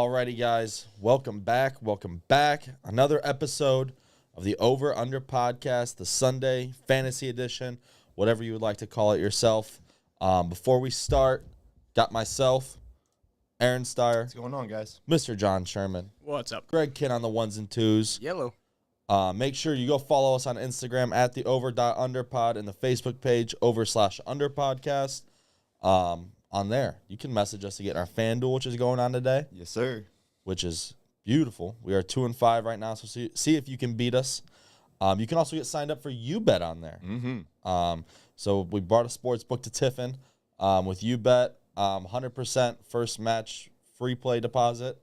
Alrighty, guys. Welcome back. Another episode of the Over Under Podcast, the Sunday Fantasy Edition, whatever you would like to call it yourself. Before we start, got myself, Aaron Steyer. What's going on, guys? Mr. John Sherman. What's up? Greg Kinn on the ones and twos. Yellow. Make sure you go follow us on Instagram at the over.underpod and the Facebook page over/underpodcast. On there, you can message us to get in our FanDuel, which is going on today. Yes, sir. Which is beautiful. We are 2-5 right now, so see if you can beat us. You can also get signed up for UBet on there. So we brought a sports book to Tiffin with UBet, 100% first match free play deposit.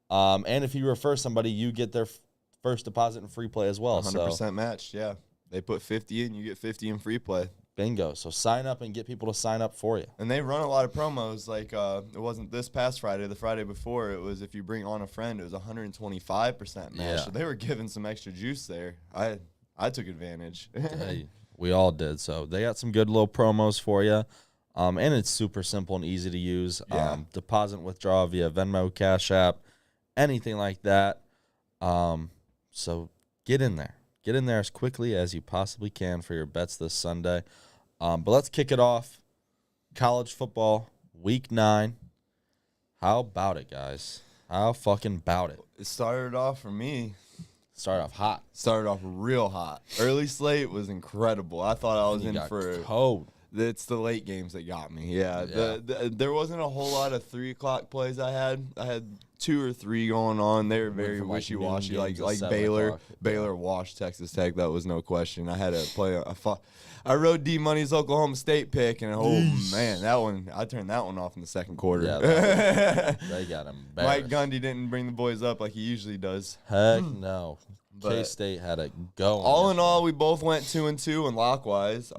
And if you refer somebody, you get their first deposit and free play as well. 100% matched, yeah. They put 50 in, you get 50 in free play. Bingo. So sign up and get people to sign up for you. And they run a lot of promos. Like, it wasn't this past Friday. The Friday before, it was if you bring on a friend, it was 125% match. Yeah. So they were giving some extra juice there. I took advantage. Hey, we all did. So they got some good little promos for you. And it's super simple and easy to use. Yeah. Deposit and withdraw via Venmo, Cash App, anything like that. So get in there. Get in there as quickly as you possibly can for your bets this Sunday. But let's kick it off. College football, week 9. How about it, guys? How fucking about it? It started off for me. Started off hot. Started off real hot. Early slate was incredible. I thought I was You in got for cold. It's the late games that got me. Yeah. There wasn't a whole lot of 3 o'clock plays I had. I had 2 or 3 going on. They were very from, like, wishy-washy. noon games Like to 7 Baylor. o'clock. Baylor washed Texas Tech. That was no question. I had to play I rode D-Money's Oklahoma State pick, and man, I turned that one off in the second quarter. Yeah, they got embarrassed. Mike Gundy didn't bring the boys up like he usually does. Heck no. But K-State had it going. All in all, we both went 2-2, and Lockwise,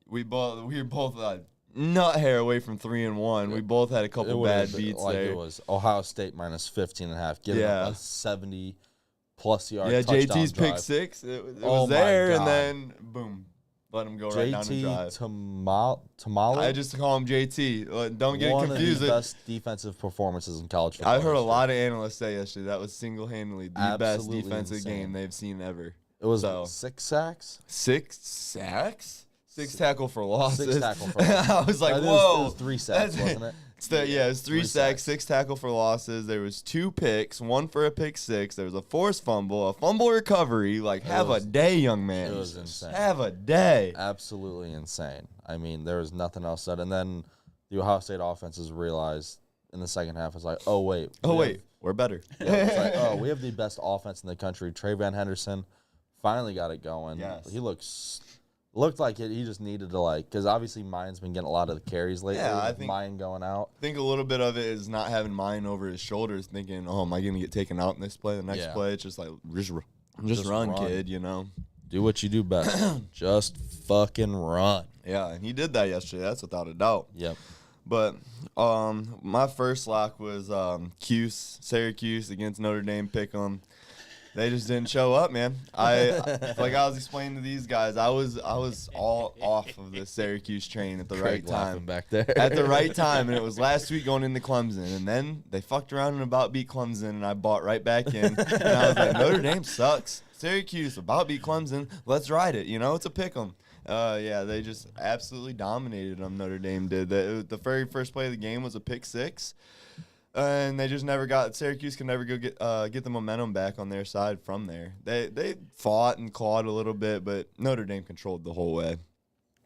we were both nut hair away from 3-1. We both had a couple bad beats there. It was Ohio State minus 15.5, giving up a 70-plus yard Yeah, touchdown JT's drive. pick 6. It Oh was my there, God. and then boom, let him go right down the drive. Tamale. I just call him JT. Don't get one confused. of the best defensive performances in college football. I heard a history. lot of analysts say yesterday that was single-handedly the best Absolutely defensive insane. game they've seen ever. It was So, 6 sacks. 6 sacks? 6 tackle for losses. 6 tackle for losses. I was like, It whoa. was 3 sacks, wasn't it? It was 3 3 sacks, sacks. 6 tackle for losses. There was 2 picks, 1 for a pick 6. There was a forced fumble, a fumble recovery. Like, have a day, young man. It was insane. Have a day. Absolutely insane. I mean, there was nothing else said. And then the Ohio State offenses realized in the second half, it's like, oh, wait. We're better. Yeah, it's like, oh, we have the best offense in the country. Trayvon Henderson finally got it going. Yes. He looked like he just needed to, because obviously Mine's been getting a lot of the carries lately. Yeah, I with think- Mine going out. I think a little bit of it is not having mine over his shoulders, thinking, oh, am I going to get taken out in this play? The next Yeah. play, it's just like, just run, kid, you know? Do what you do best. Just fucking run. Yeah, and he did that yesterday. That's without a doubt. Yep. But my first lock was Syracuse against Notre Dame Pick'em. They just didn't show up, man. Like I was explaining to these guys, I was all off of the Syracuse train at the right Craig laughing time. back there. At the right time, and it was last week going into Clemson, and then they fucked around and about beat Clemson, and I bought right back in. And I was like, Notre Dame sucks. Syracuse about beat Clemson. Let's ride it. You know, it's a pick'em. Yeah, they just absolutely dominated them. Notre Dame did. The very first play of the game was a pick 6. And they just never got. Syracuse can never go get the momentum back on their side from there. They fought and clawed a little bit, but Notre Dame controlled the whole way.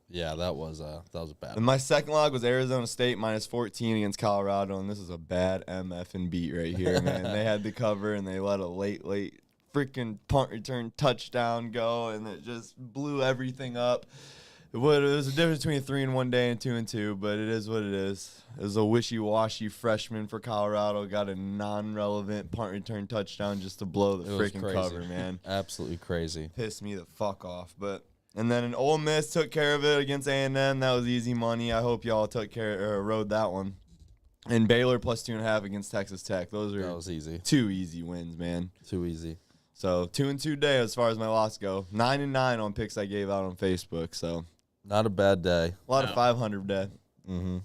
Yeah, that was a bad. And my second log was Arizona State minus 14 against Colorado, and this is a bad MF and beat right here, man. They had the cover and they let a late freaking punt return touchdown go, and it just blew everything up. It was a difference between a 3-1 day and 2-2, but it is what it is. It was a wishy-washy freshman for Colorado, got a non-relevant punt return touchdown just to blow the freaking cover, man. Absolutely crazy. Pissed me the fuck off. And then an Ole Miss took care of it against A&M. That was easy money. I hope y'all rode that one. And Baylor plus 2.5 against Texas Tech. That was easy. 2 easy wins, man. Too easy. So 2-2 day as far as my loss go. 9-9 on picks I gave out on Facebook. So not a bad day. a lot of 500 day. We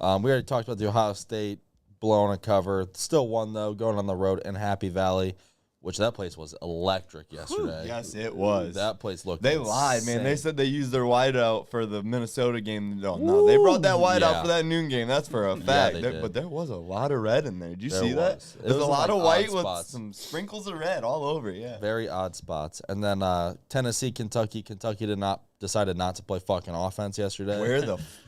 already talked about the Ohio State blowing a cover. Still won, though, going on the road in Happy Valley, which that place was electric yesterday. Yes, it was. That place looked They insane. lied, man. They said they used their whiteout for the Minnesota game. No, they brought that whiteout for that noon game. That's for a fact. they did. But there was a lot of red in there. Did you see that? It There's was a lot like of white odd with spots. some sprinkles of red all over, yeah. Very odd spots. And then Tennessee, Kentucky. Kentucky decided not to play fucking offense yesterday.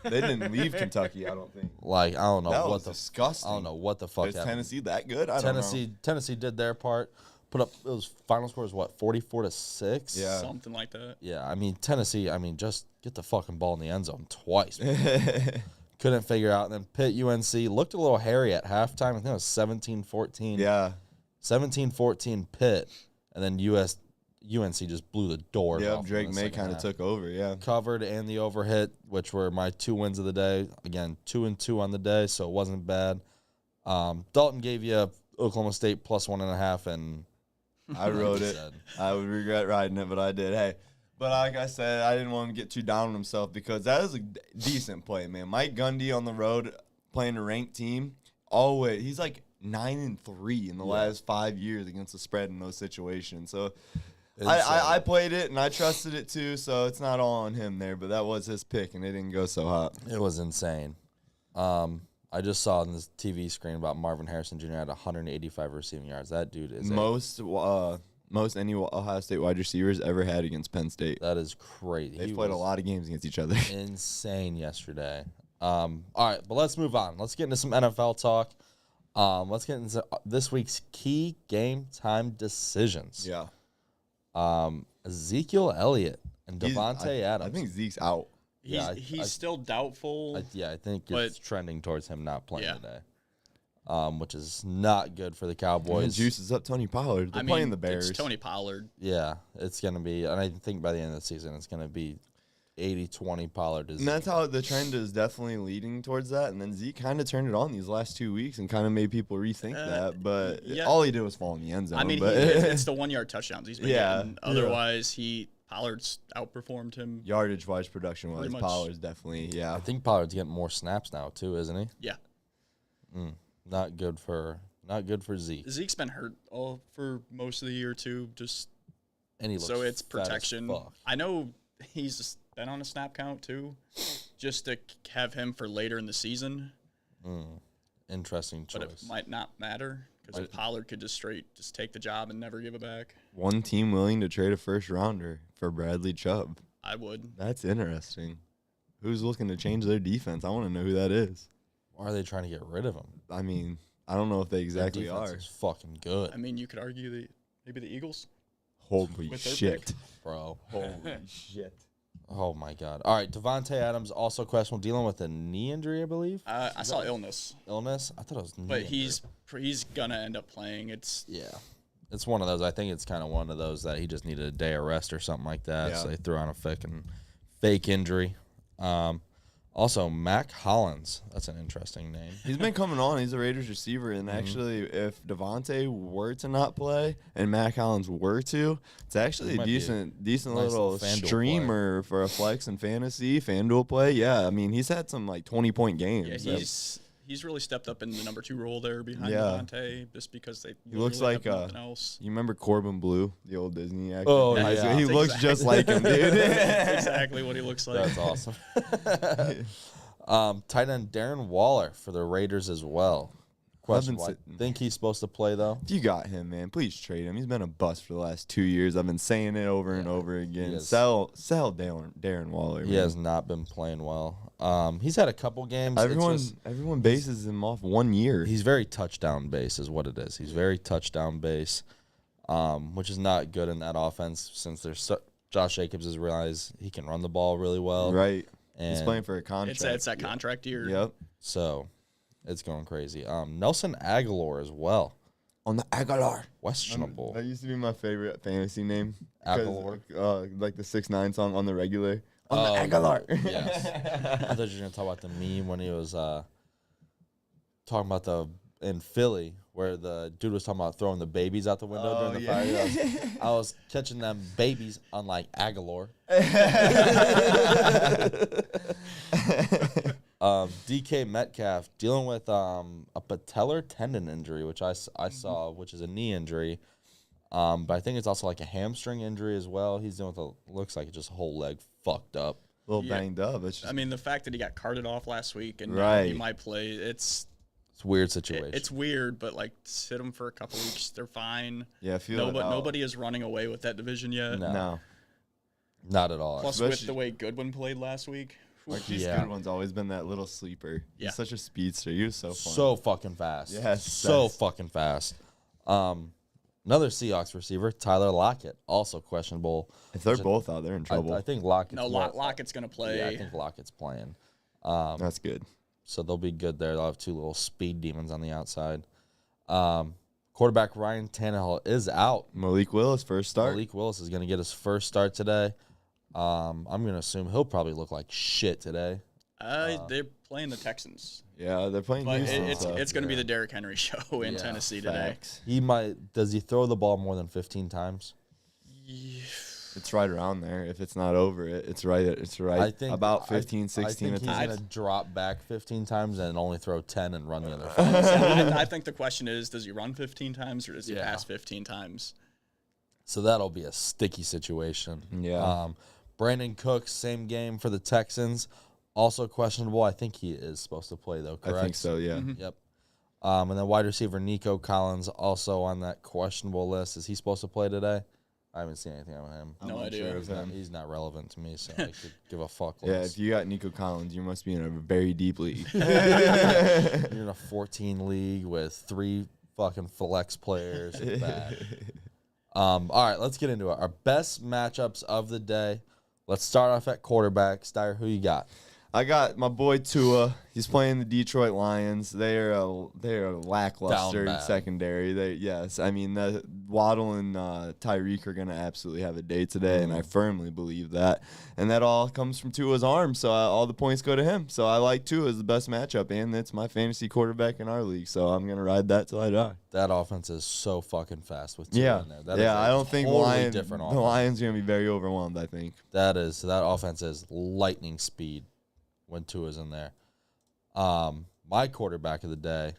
They didn't leave Kentucky, I don't think. Like, I don't know That what was the disgusting. I don't know what the fuck Is happened. Tennessee that good? I don't know. Tennessee did their part. Put up, it was final score was what, 44-6? Yeah. Something like that. Yeah, I mean, Tennessee, just get the fucking ball in the end zone twice. Couldn't figure out. And then Pitt, UNC looked a little hairy at halftime. I think it was 17-14. Yeah. 17-14 Pitt. And then UNC just blew the doors Yeah, off. Drake in the May second kind of half. took over, yeah. Covered and the overhit, which were my 2 wins of the day. Again, 2-2 on the day, so it wasn't bad. Dalton gave you Oklahoma State plus 1.5, and I wrote it. said. I would regret riding it, but I did. Hey, but like I said, I didn't want to get too down on himself because that is a decent play, man. Mike Gundy on the road playing a ranked team. Always, he's like 9-3 in the last 5 years against the spread in those situations. So I played it and I trusted it too. So it's not all on him there, but that was his pick and it didn't go so hot. It was insane. I just saw on this TV screen about Marvin Harrison Jr. had 185 receiving yards. That dude is Most any Ohio State wide receivers ever had against Penn State. that is crazy. They've He played a was lot of games against each other. insane yesterday. All right, but let's move on. Let's get into some NFL talk. Let's get into this week's key game time decisions. Yeah. Ezekiel Elliott and Devontae Adams. I think Zeke's out. He's still doubtful. I think But- it's trending towards him not playing Yeah. today, which is not good for the Cowboys. Juice is up Tony Pollard. They're playing the Bears. It's Tony Pollard. Yeah, it's going to be, and I think by the end of the season, it's going to be 80-20 Pollard. And that's how the trend is definitely leading towards that. And then Zeke kind of turned it on these last 2 weeks and kind of made people rethink that. But yeah. all he did was fall in the end zone. I mean, but it's the 1 yard touchdowns he's been Yeah. getting. Otherwise, Pollard's outperformed him. yardage-wise, production-wise, Pretty much. Pollard's definitely, I think Pollard's getting more snaps now, too, isn't he? Yeah. Not good for Zeke. Zeke's been hurt for most of the year, too. And he looks So it's fat as protection. fuck. I know he's been on a snap count, too, just to have him for later in the season. Interesting choice. But it might not matter because Pollard could just take the job and never give it back. one team willing to trade a first-rounder for Bradley Chubb. I would. That's interesting. Who's looking to change their defense? I want to know who that is. Why are they trying to get rid of him? I mean, I don't know if they Their exactly defense are. is fucking good, I mean, you could argue maybe the Eagles. Holy with their shit. pick. bro. Holy shit. Oh, my God. All right, Devontae Adams also questionable, dealing with a knee injury, I believe. I saw illness, Illness? I thought it was knee but injury. he's gonna end up playing. It's Yeah. It's one of those. I think it's kind of one of those that he just needed a day of rest or something like that. Yeah. So they threw on a fake injury. Also, Mac Hollins. That's an interesting name. He's been coming on. He's a Raiders receiver. And actually, if Devontae were to not play and Mac Hollins were to, it's actually It a might be decent nice little little FanDuel streamer for a flex and fantasy, FanDuel play. Yeah, I mean, he's had some like 20-point games. yeah, he's really stepped up in the number 2 role there behind Yeah. Devontae, just because He looks really like have nothing else. You remember Corbin Blue, the old Disney actor? Oh, In high yeah. school? He That's looks just like him, dude. That's exactly what he looks like. That's awesome. Tight end Darren Waller for the Raiders as well. Question: I think he's supposed to play though. If you got him, man, please trade him. He's been a bust for the last 2 years. I've been saying it over and over again. is. Sell Darren Waller. He man. has not been playing well. He's had a couple games. It's just- Everyone bases him off 1 year. he's very touchdown base is what it is. He's very touchdown base, which is not good in that offense since Josh Jacobs has realized he can run the ball really well. Right. And He's playing for a contract. It's that contract year. Yep. so it's going crazy. Nelson Aguilar as well. On the Aguilar. Questionable. That used to be my favorite fantasy name. Aguilar? Like the 6ix9ine song on the regular. On the Oh, Aguilar. Yes. I thought you were going to talk about the meme when he was talking about in Philly where the dude was talking about throwing the babies out the window during the fire. I was catching them babies unlike Aguilar. DK Metcalf dealing with a patellar tendon injury, which I saw, which is a knee injury. But I think it's also like a hamstring injury as well. He's dealing with looks like just a whole leg fucked up. A little banged up. It's just, I mean, the fact that he got carted off last week and Right. he might play, it's a weird situation. It's weird, but like sit them for a couple weeks, they're fine. yeah, feel it out. Nobody is running away with that division yet. No. Not at all. Plus, with the way Goodwin played last week. Marquise Goodwin's always been that little sleeper. Yeah. He's such a speedster. He was so fun. So fucking fast. Yes, So fucking fast. Another Seahawks receiver, Tyler Lockett, also questionable. If they're both out, they're in trouble. I think Lockett's Lockett's going to play. Yeah, I think Lockett's playing. That's good. So they'll be good there. They'll have two little speed demons on the outside. Quarterback Ryan Tannehill is out. Malik Willis, first start. Malik Willis is going to get his first start today. I'm going to assume he'll probably look like shit today. They're playing the Texans. Yeah, they're playing But Houston. it's going to be the Derrick Henry show in Tennessee today. Facts. Does he throw the ball more than 15 times? It's right around there. If it's not over it, it's right. I think about 15, 16 I think at he's times. going to drop back 15 times and only throw 10 and run the other 5. I think the question is, does he run 15 times or does he pass 15 times? So that'll be a sticky situation. Yeah. Brandon Cooks, same game for the Texans. Also questionable. I think he is supposed to play, though, correct? I think so, yeah. Yep. And then wide receiver Nico Collins also on that questionable list. Is he supposed to play today? I haven't seen anything on him. No idea. Sure of him. He's not relevant to me, so I could give a fuck Yeah, less. if you got Nico Collins, you must be in a very deep league. You're in a 14 league with 3 fucking flex players. It's bad. All right, let's get into it. Our best matchups of the day. Let's start off at quarterback. Steyer, who you got? I got my boy Tua. He's playing the Detroit Lions. They're a lackluster Down bad. secondary. I mean, Waddle and Tyreek are gonna absolutely have a day today, and I firmly believe that. And that all comes from Tua's arm, so all the points go to him. So I like Tua as the best matchup, and it's my fantasy quarterback in our league. So I'm gonna ride that till I die. That offense is so fucking fast with Tua in there. That is I don't think totally the different offense. Lions are gonna be very overwhelmed. I think. That offense is lightning speed when Tua's in there. My quarterback of the day,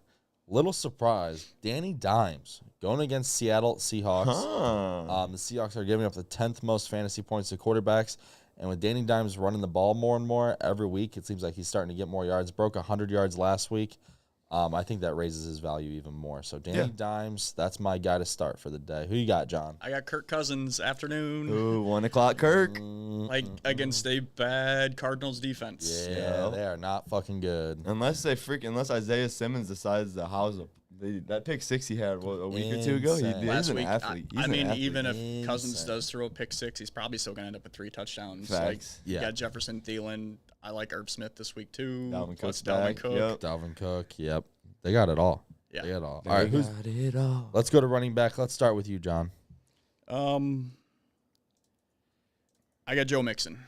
little surprise, Danny Dimes going against Seattle Seahawks. The Seahawks are giving up the 10th most fantasy points to quarterbacks, and with Danny Dimes running the ball more and more every week, it seems like he's starting to get more yards. Broke 100 yards last week. I think that raises his value even more. So Danny Dimes, that's my guy to start for the day. Who you got, John? I got Kirk Cousins afternoon. Ooh, 1 o'clock, Kirk. Like against a bad Cardinals defense. Yeah, they are not fucking good. Unless Isaiah Simmons decides to house that pick 6 he had a week or two ago. Insane. He's Last an week, athlete. He's I an mean, athlete. even if Cousins Insane. does throw a pick 6, he's probably still going to end up with 3 touchdowns. Facts. Like, Yeah. you got Jefferson, Thielen. I like Herb Smith this week, too. Dalvin Plus Cook's Dalvin back. Cook. Yep. Dalvin Cook, yep. They got it all. Yeah. They got it all. They All right, got it all. let's go to running back. Let's start with you, John. I got Joe Mixon.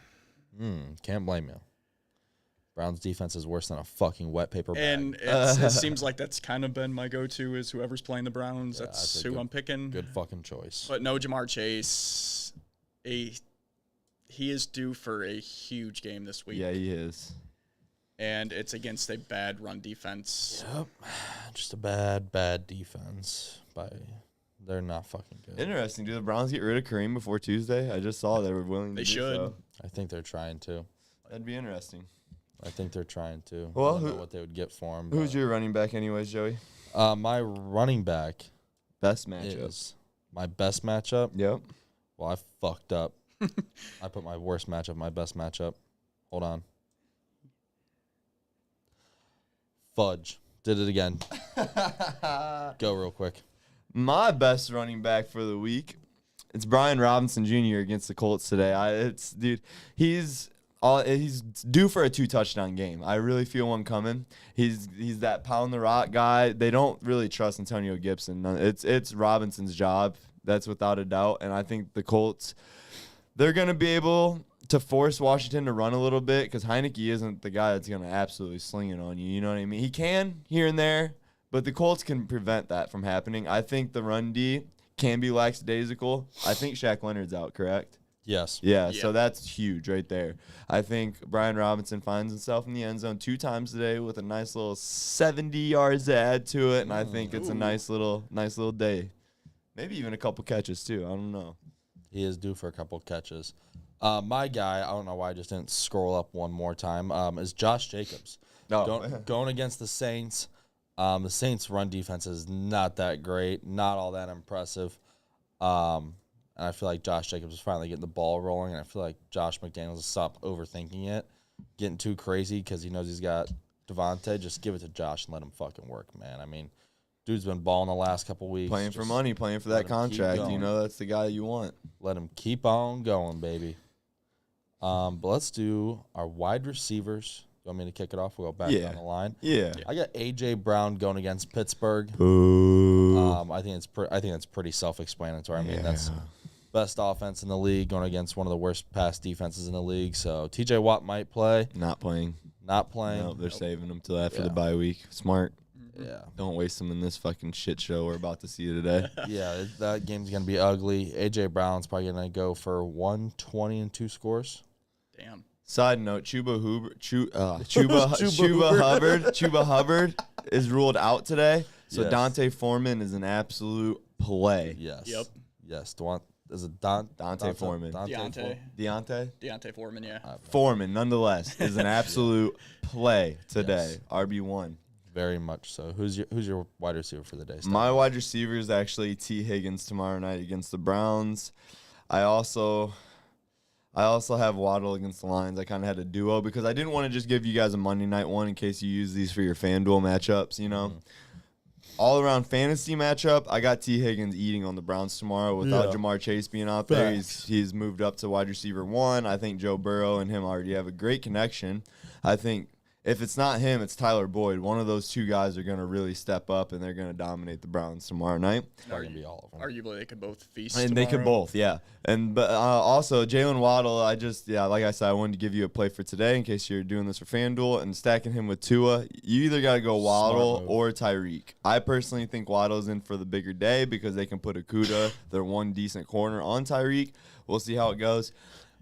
Can't blame you. Browns defense is worse than a fucking wet paper bag. And it seems like that's kind of been my go-to is whoever's playing the Browns. Yeah, that's that's a who good- I'm picking. Good fucking choice. But no Jamar Chase. He is due for a huge game this week. Yeah, he is. And it's against a bad run defense. Yep. Just a bad defense. They're not fucking good. Interesting. Do the Browns get rid of Kareem before Tuesday? I just saw they were willing to They do should. so. I think they're trying to. That'd be interesting. I think they're trying to. Well, I don't know who- what they would get for him. Who's your running back anyways, Joey? My running back Best matchup. is my best matchup. Yep. Well, I fucked up. I put my worst matchup, my best matchup. Hold on. Fudge. Did it again. Go real quick. My best running back for the week, it's Brian Robinson Jr. against the Colts today. He's due for a 2-touchdown game. I really feel one coming. He's that pound the rock guy. They don't really trust Antonio Gibson. It's Robinson's job. That's without a doubt. And I think the Colts, they're going to be able to force Washington to run a little bit because Heineke isn't the guy that's going to absolutely sling it on you. You know what I mean? He can here and there, but the Colts can prevent that from happening. I think the run D can be lackadaisical. I think Shaq Leonard's out, correct? Yes. Yeah, Yeah. so that's huge right there. I think Brian Robinson finds himself in the end zone 2 times today with a nice little 70 yards to add to it, and I think it's a nice little day. Maybe even a couple catches too. I don't know. He is due for a couple catches. My guy, I don't know why I just didn't scroll up one more time, is Josh Jacobs. Going against the Saints. The Saints' run defense is not that great, not all that impressive. And I feel like Josh Jacobs is finally getting the ball rolling, and I feel like Josh McDaniels has stopped overthinking it, getting too crazy because he knows he's got Devontae. Just give it to Josh and let him fucking work, man. I mean, dude's been balling the last couple weeks. Playing for Just money, playing for let that him keep contract. You going. know that's the guy you want. Let him keep on going, baby. But let's do our wide receivers. You want me to kick it off? We'll go back down the line. Yeah. I got A.J. Brown going against Pittsburgh. Boo. I think that's pretty self-explanatory. I mean, that's best offense in the league going against one of the worst pass defenses in the league. So T.J. Watt might play. Not playing. Not playing. No, they're saving him till after the bye week. Smart. Yeah. Don't waste them in this fucking shit show we're about to see today. Yeah, that game's going to be ugly. A.J. Brown's probably going to go for 120 and 2 scores. Damn. Side note: Chuba Hubbard is ruled out today, so Yes. Dante Foreman is an absolute play. Yes. Yep. Yes. Is it Dante Foreman. Deontay Foreman, yeah. Foreman, nonetheless, is an absolute play today. Yes. RB1. Very much so. Who's your wide receiver for the day? Steph? My wide receiver is actually T. Higgins tomorrow night against the Browns. I also have Waddle against the Lions. I kind of had a duo because I didn't want to just give you guys a Monday night one in case you use these for your FanDuel matchups, you know. All around fantasy matchup, I got T. Higgins eating on the Browns tomorrow without Jamar Chase being out there. He's moved up to wide receiver 1. I think Joe Burrow and him already have a great connection. I think if it's not him, it's Tyler Boyd. One of those two guys are going to really step up, and they're going to dominate the Browns tomorrow night. Probably gonna be all of them. Arguably, they could both feast. And they could both, yeah. But also Jalen Waddle, like I said, I wanted to give you a play for today in case you're doing this for FanDuel and stacking him with Tua. You either got to go Waddle or Tyreek. I personally think Waddle's in for the bigger day because they can put Okudah, their one decent corner, on Tyreek. We'll see how it goes.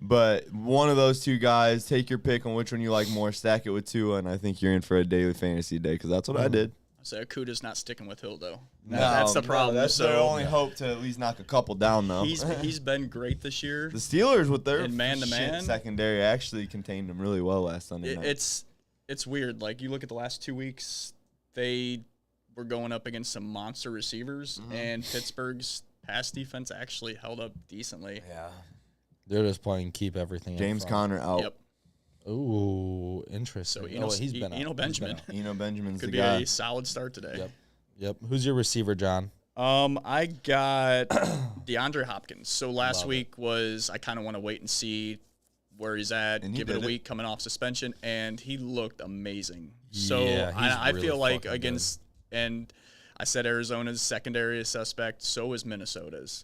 But one of those two guys, take your pick on which one you like more, stack it with Tua, and I think you're in for a daily fantasy day because that's what I did. So Okudah's not sticking with Hill, though. No, That's the problem. That's so their only hope to at least knock a couple down, though. he's been great this year. The Steelers with their In man-to-man? shit secondary actually contained them really well last Sunday night. It's weird. Like, you look at the last 2 weeks, they were going up against some monster receivers, and Pittsburgh's pass defense actually held up decently. Yeah. They're just playing keep everything. James Conner out. Yep. Ooh, interesting. So he's been Eno Benjamin Eno Benjamin's could the be guy. a solid start today. Yep. Who's your receiver, John? I got DeAndre Hopkins. So last week I kind of want to wait and see where he's at, And he give it a did it. week coming off suspension, and he looked amazing. So Yeah, he's I really feel like fucking against, and I said Arizona's secondary is suspect, so is Minnesota's.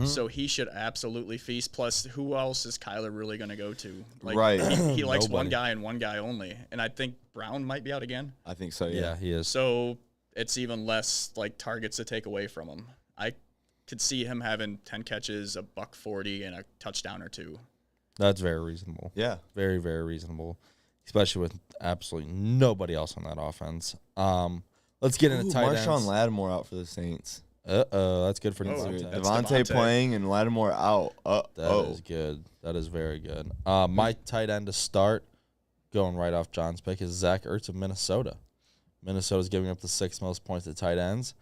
So he should absolutely feast. Plus, who else is Kyler really going to go to? Like, Right. He likes one Nobody. guy and one guy only. And I think Brown might be out again. I think so, Yeah, he is. So it's even less like targets to take away from him. I could see him having 10 catches, a $140, and a touchdown or 2. That's very reasonable. Yeah. Very, very reasonable, especially with absolutely nobody else on that offense. Let's get into tight ends. Marshawn Lattimore out for the Saints. That's good for Oh, Devontae. that's Devontae Devontae. playing and Lattimore out. That is good. That is very good. My tight end to start, going right off John's pick, is Zach Ertz of Minnesota. Minnesota's giving up the 6th most points to tight ends.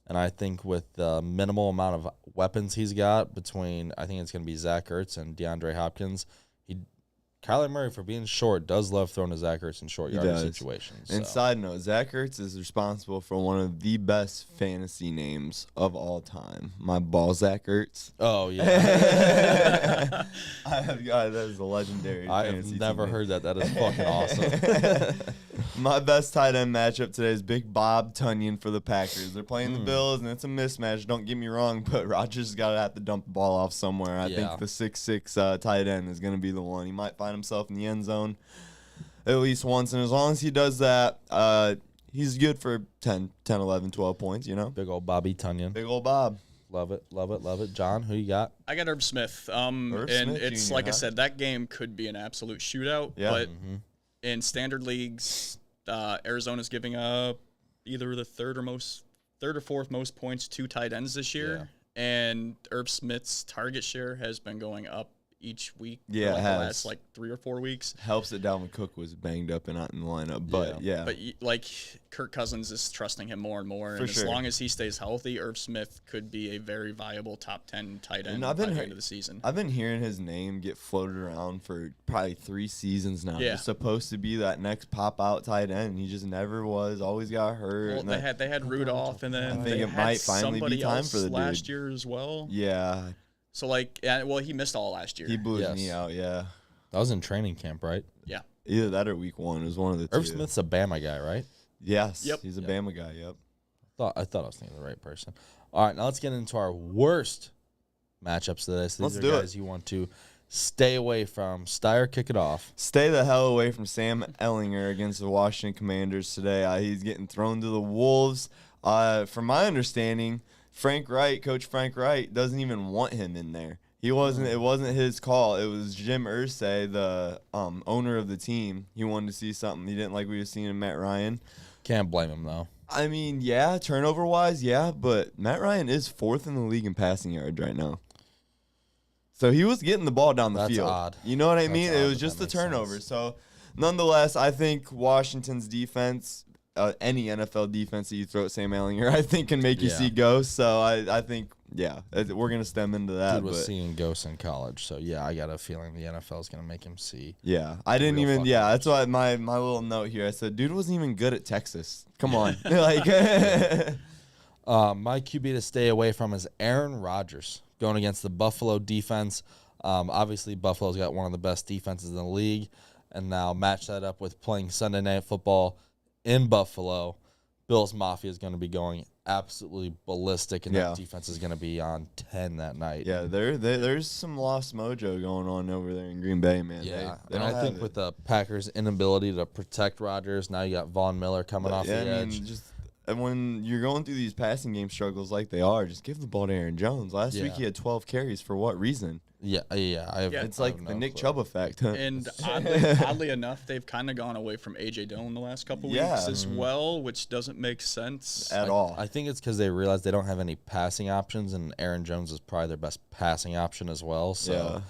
And I think with the minimal amount of weapons he's got between, I think it's going to be Zach Ertz and DeAndre Hopkins. Kyler Murray, for being short, does love throwing to Zach Ertz in short yardage does. situations. And so. side note, Zach Ertz is responsible for one of the best fantasy names of all time. My ball, Zach Ertz. Oh, yeah. That is a legendary I have fantasy never teammate. heard that. That is fucking awesome. My best tight end matchup today is Big Bob Tunyon for the Packers. They're playing the Bills, and it's a mismatch. Don't get me wrong, but Rodgers has got to have to dump the ball off somewhere. I think the 6'6" tight end is going to be the one. He might find himself in the end zone at least once, and as long as he does that, he's good for 10, 11, 12 points, you know? Big old Bobby Tunyon. Big old Bob. Love it, love it, love it. John, who you got? I got Herb Smith. Herb And Smith it's Jr., like I huh? said, that game could be an absolute shootout. Yeah. But in standard leagues, Arizona's giving up either the third or fourth most points to tight ends this year. Yeah. And Herb Smith's target share has been going up each week. Yeah, for like it the has. last like 3 or 4 weeks. Helps that Dalvin Cook was banged up and not in the lineup, but yeah. But like Kirk Cousins is trusting him more and more, and sure. as long as he stays healthy, Irv Smith could be a very viable top 10 tight end And by the end of the season. I've been hearing his name get floated around for probably 3 seasons now. Yeah. He's supposed to be that next pop out tight end. He just never was. Always got hurt. Well, and they had Rudolph, and then I think they it had might finally be somebody time else for the dude. last year as well. yeah, So like, well, he missed all last year. he blew Yes. his knee out. Yeah, That was in training camp, right? Yeah. either that or week 1. It was one of the two. Irv Smith's a Bama guy, right? Yes. Yep. He's a Yep. Bama guy. Yep. I thought I was thinking of the right person. All right, now let's get into our worst matchups today. So Let's these do are it. guys you want to stay away from. Steyer, kick it off. Stay the hell away from Sam Ellinger against the Washington Commanders today. He's getting thrown to the Wolves. From my understanding, Coach Frank Wright, doesn't even want him in there. It wasn't his call. It was Jim Irsay, the owner of the team. He wanted to see something. He didn't like what he was seeing in Matt Ryan. Can't blame him, though. I mean, yeah, turnover-wise, yeah, but Matt Ryan is 4th in the league in passing yards right now. So he was getting the ball down the That's field. odd. You know what I That's mean? odd, It was but just that the makes turnover. sense. So, nonetheless, I think Washington's defense, any NFL defense that you throw at Sam Ellinger, I think can make you Yeah. see ghosts. So I think, yeah, we're going to stem into that. Dude was But seeing ghosts in college, so yeah, I got a feeling the NFL is going to make him see. yeah, I didn't Real even, fucking yeah, that's why my little note here, I said, dude wasn't even good at Texas. Come on. Like, My QB to stay away from is Aaron Rodgers going against the Buffalo defense. Obviously, Buffalo's got one of the best defenses in the league, and now match that up with playing Sunday Night Football in Buffalo. Bills Mafia is going to be going absolutely ballistic, and Yeah. that defense is going to be on 10 that night. yeah, there's some lost mojo going on over there in Green Bay, man. Yeah, They and don't I think have with it. the Packers' inability to protect Rodgers, now you got Von Miller coming off the edge. And when you're going through these passing game struggles like they are, just give the ball to Aaron Jones. Last week Yeah. he had 12 carries. For what reason? Yeah. It's I like have the no Nick clue. Chubb effect. And oddly enough, they've kind of gone away from A.J. Dillon the last couple Yeah. weeks as well, which doesn't make sense. At all. I think it's because they realize they don't have any passing options, and Aaron Jones is probably their best passing option as well. So Yeah.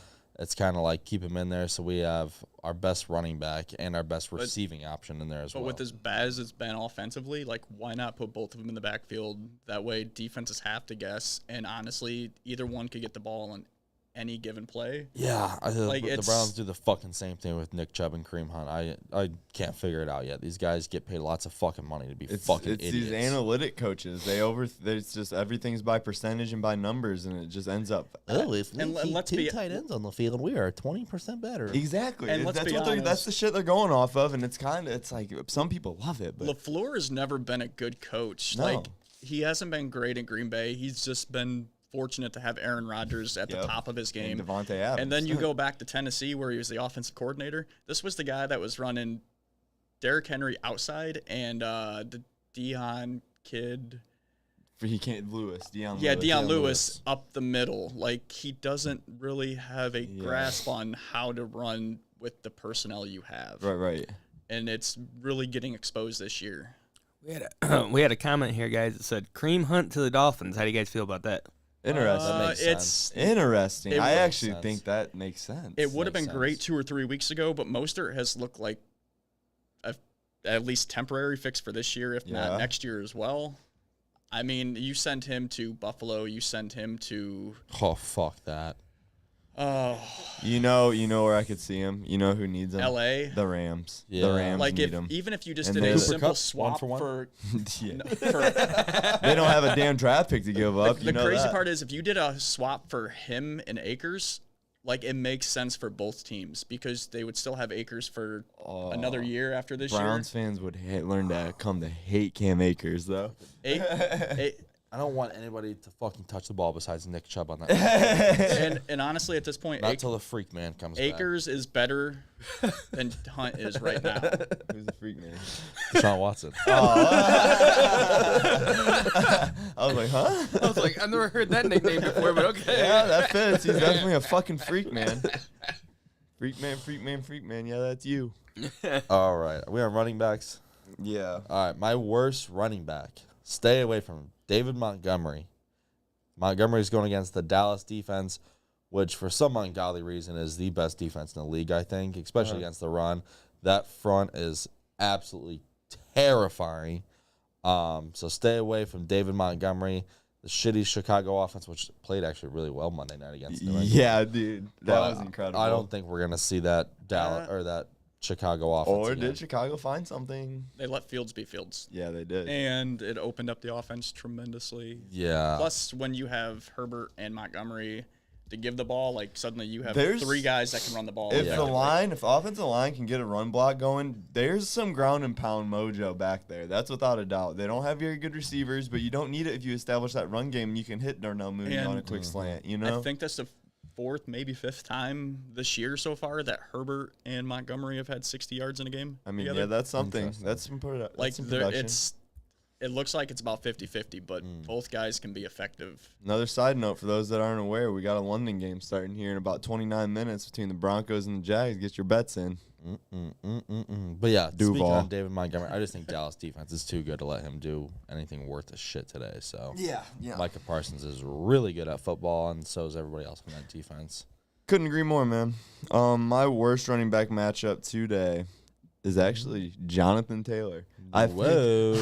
it's kind of like keep him in there. So we have our best running back and our best receiving option in there as But well. with as bad as it's been offensively, like, why not put both of them in the backfield? That way defenses have to guess, and honestly, either one could get the ball on any given play. Yeah, Like, the it's- Browns do the fucking same thing with Nick Chubb and Kareem Hunt. I can't figure it out yet. These guys get paid lots of fucking money to be fucking It's idiots. these analytic coaches. It's just everything's by percentage and by numbers, and it just ends up. if And let's be- tight ends on the field, we are 20% better. Exactly. And let's that's be what that's honest. the shit they're going off of, and it's like some people love it, but LaFleur has never been a good coach. No. Like, he hasn't been great in Green Bay. He's just been fortunate to have Aaron Rodgers at the Yep. top of his game. and Devontae Adams. And then you go back to Tennessee where he was the offensive coordinator. This was the guy that was running Derrick Henry outside and the Deion kid. he can't Lewis, Deion Yeah, Lewis. Deion Lewis up the middle. Like, he doesn't really have a Yeah. grasp on how to run with the personnel you have. Right. And it's really getting exposed this year. We had a comment here, guys, that said Kareem Hunt to the Dolphins. How do you guys feel about that? Interesting. That makes It's sense. Interesting. It I would- actually sense. think that makes sense. It would have been Makes great sense. 2 or 3 weeks ago, but Mostert has looked like a at least temporary fix for this year, if Yeah. not next year as well. I mean, you send him to Buffalo, you send him to Oh, fuck that. You know where I could see him. You know who needs him? LA. The Rams. Yeah. The Rams Like, need if him. even if you just And did they- a Cooper simple Kupp, swap 1 for 1? for, Yeah. for They don't have a damn draft pick to give up. the you know crazy that. part is if you did a swap for him and Akers, like, it makes sense for both teams because they would still have Akers for another year after this Browns fans would learn to come to hate Cam Akers, though. year. I don't want anybody to fucking touch the ball besides Nick Chubb on that. and honestly, at this point, Not till the freak man comes Akers is better than Hunt is right now. Who's the freak man? back. Deshaun Watson. I was like, huh? I was like, I've never heard that nickname before, but okay. Yeah, that fits. He's definitely a fucking freak man. Freak man, freak man, freak man. Yeah, that's you. All right. We are running backs. Yeah. All right. My worst running back. Stay away from him. David Montgomery. Montgomery's going against the Dallas defense, which for some ungodly reason is the best defense in the league, I think, especially against the run. That front is absolutely terrifying. So stay away from David Montgomery. The shitty Chicago offense, which played actually really well Monday night against New England. Yeah, dude. That But was incredible. I don't think we're going to see that Dallas or that Chicago offense Or again. did Chicago find something? They let Fields be Fields. Yeah, they did. And it opened up the offense tremendously. Yeah. Plus, when you have Herbert and Montgomery to give the ball, like suddenly you have There's- 3 guys that can run the ball. If the effectively. if the offensive line can get a run block going, there's some ground and pound mojo back there. That's without a doubt. They don't have very good receivers, but you don't need it if you establish that run game and you can hit Darnell Mooney on a And- quick slant, you know? I think that's the 4th, maybe 5th time this year so far that Herbert and Montgomery have had 60 yards in a game. I mean, together. yeah, that's something. Interesting. That's some production. like some there- production. it looks like it's about 50-50, but both guys can be effective. Another side note for those that aren't aware, we got a London game starting here in about 29 minutes between the Broncos and the Jags. Get your bets in. But yeah, speaking Duval. on David Montgomery, I just think Dallas defense is too good to let him do anything worth a shit today. So Yeah. Micah Parsons is really good at football, and so is everybody else on that defense. Couldn't agree more, man. My worst running back matchup today is actually Jonathan Taylor. Whoa.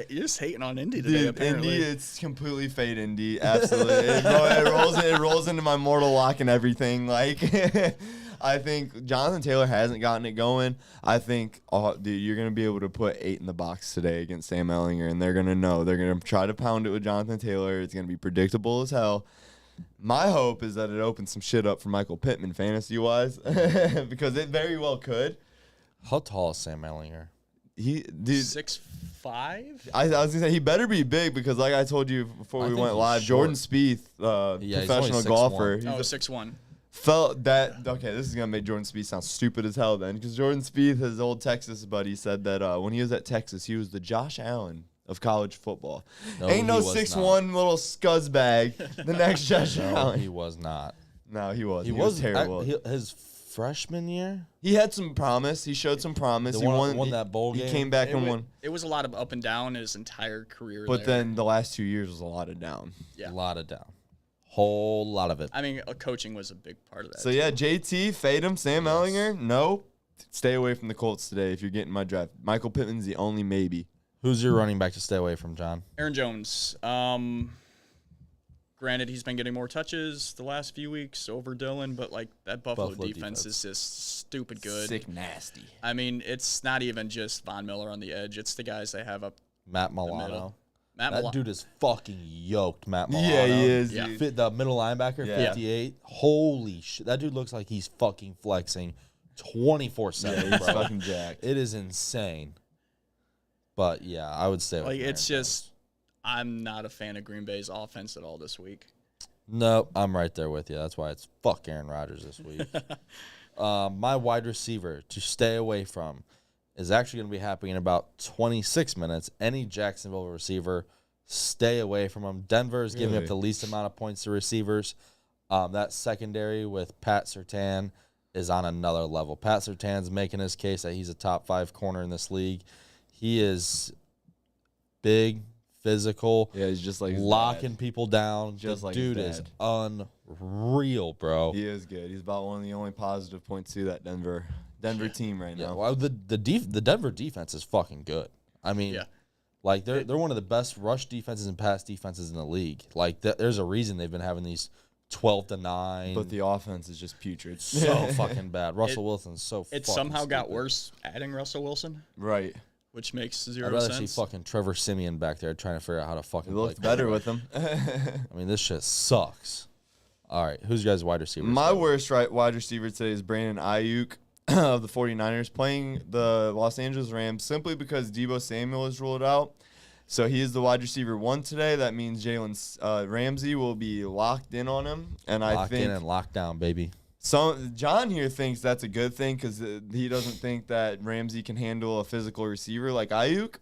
You're just hating on Indy today, Dude, apparently. Indy, it's completely fade Indy. Absolutely. it rolls into my mortal lock and everything. Like, I think Jonathan Taylor hasn't gotten it going. I think, dude, you're going to be able to put 8 in the box today against Sam Ehlinger, and they're going to know. They're going to try to pound it with Jonathan Taylor. It's going to be predictable as hell. My hope is that it opens some shit up for Michael Pittman fantasy-wise, because it very well could. How tall is Sam Ehlinger? Dude, 6'5"? I was gonna say he better be big because, like I told you before I we think went he's live, short. Jordan Spieth, he's only professional 6'1". golfer, Oh, 6'1". felt that. Okay, this is gonna make Jordan Spieth sound stupid as hell then, because Jordan Spieth, his old Texas buddy, said that when he was at Texas, he was the Josh Allen of college football. No, Ain't no he was 6'1" little scuzzbag. The next Josh No, Allen. he was not. No, he was. He was terrible. his freshman year. He had some promise. He showed some promise. He won that bowl He game. came back and won. It was a lot of up and down his entire career. But there. then the last 2 years was a lot of down. Yeah. A lot of down. Whole lot of it. I mean, coaching was a big part of that. So yeah, JT, fade him. Sam Ehlinger, no. Stay away from the Colts today if you're getting my draft. Michael Pittman's the only maybe. Who's your running back to stay away from, John? Aaron Jones. Granted, he's been getting more touches the last few weeks over Dillon, but like that Buffalo defense is just stupid good. Sick nasty. I mean, it's not even just Von Miller on the edge; it's the guys they have up Matt the Milano. middle. Matt That dude is fucking yoked, Matt Milano. Yeah, he is. Yeah. Dude. Fit the middle linebacker, Yeah. 58. Holy shit. That dude looks like he's fucking flexing 24/7. Yeah, he's bro. fucking jacked. It is insane. But yeah, I would say like it's just. I'm not a fan of Green Bay's offense at all this week. Nope, I'm right there with you. That's why it's fuck Aaron Rodgers this week. My wide receiver to stay away from is actually going to be happening in about 26 minutes. Any Jacksonville receiver, stay away from him. Denver is giving up Really? the least amount of points to receivers. That secondary with Pat Surtain is on another level. Pat Surtain's making his case that he's a top 5 corner in this league. He is big, physical, Yeah, he's just like his locking dad. people down. Just The like his dude is dad. unreal, bro. He is good. He's about one of the only positive points to that Denver team right Yeah, now. well, the Denver defense is fucking good. I mean, Yeah. like they're one of the best rush defenses and pass defenses in the league. Like there's a reason they've been having these 12-9. But the offense is just putrid. so fucking bad. Russell Wilson's so. It fucking somehow got stupid. worse adding Russell Wilson, Right. which makes I'd zero rather sense. see fucking Trevor Siemian back there trying to figure out how to It fucking. looks play better quarterback. with him. I mean, this shit sucks. All right, who's your guys' wide receiver? My worst wide receiver today is Brandon Ayuk of the 49ers playing the Los Angeles Rams simply because Deebo Samuel is ruled out. So he is the wide receiver 1 today. That means Jalen Ramsey will be locked in on him. And I think in and lock down, baby. So John here thinks that's a good thing because he doesn't think that Ramsey can handle a physical receiver like Ayuk.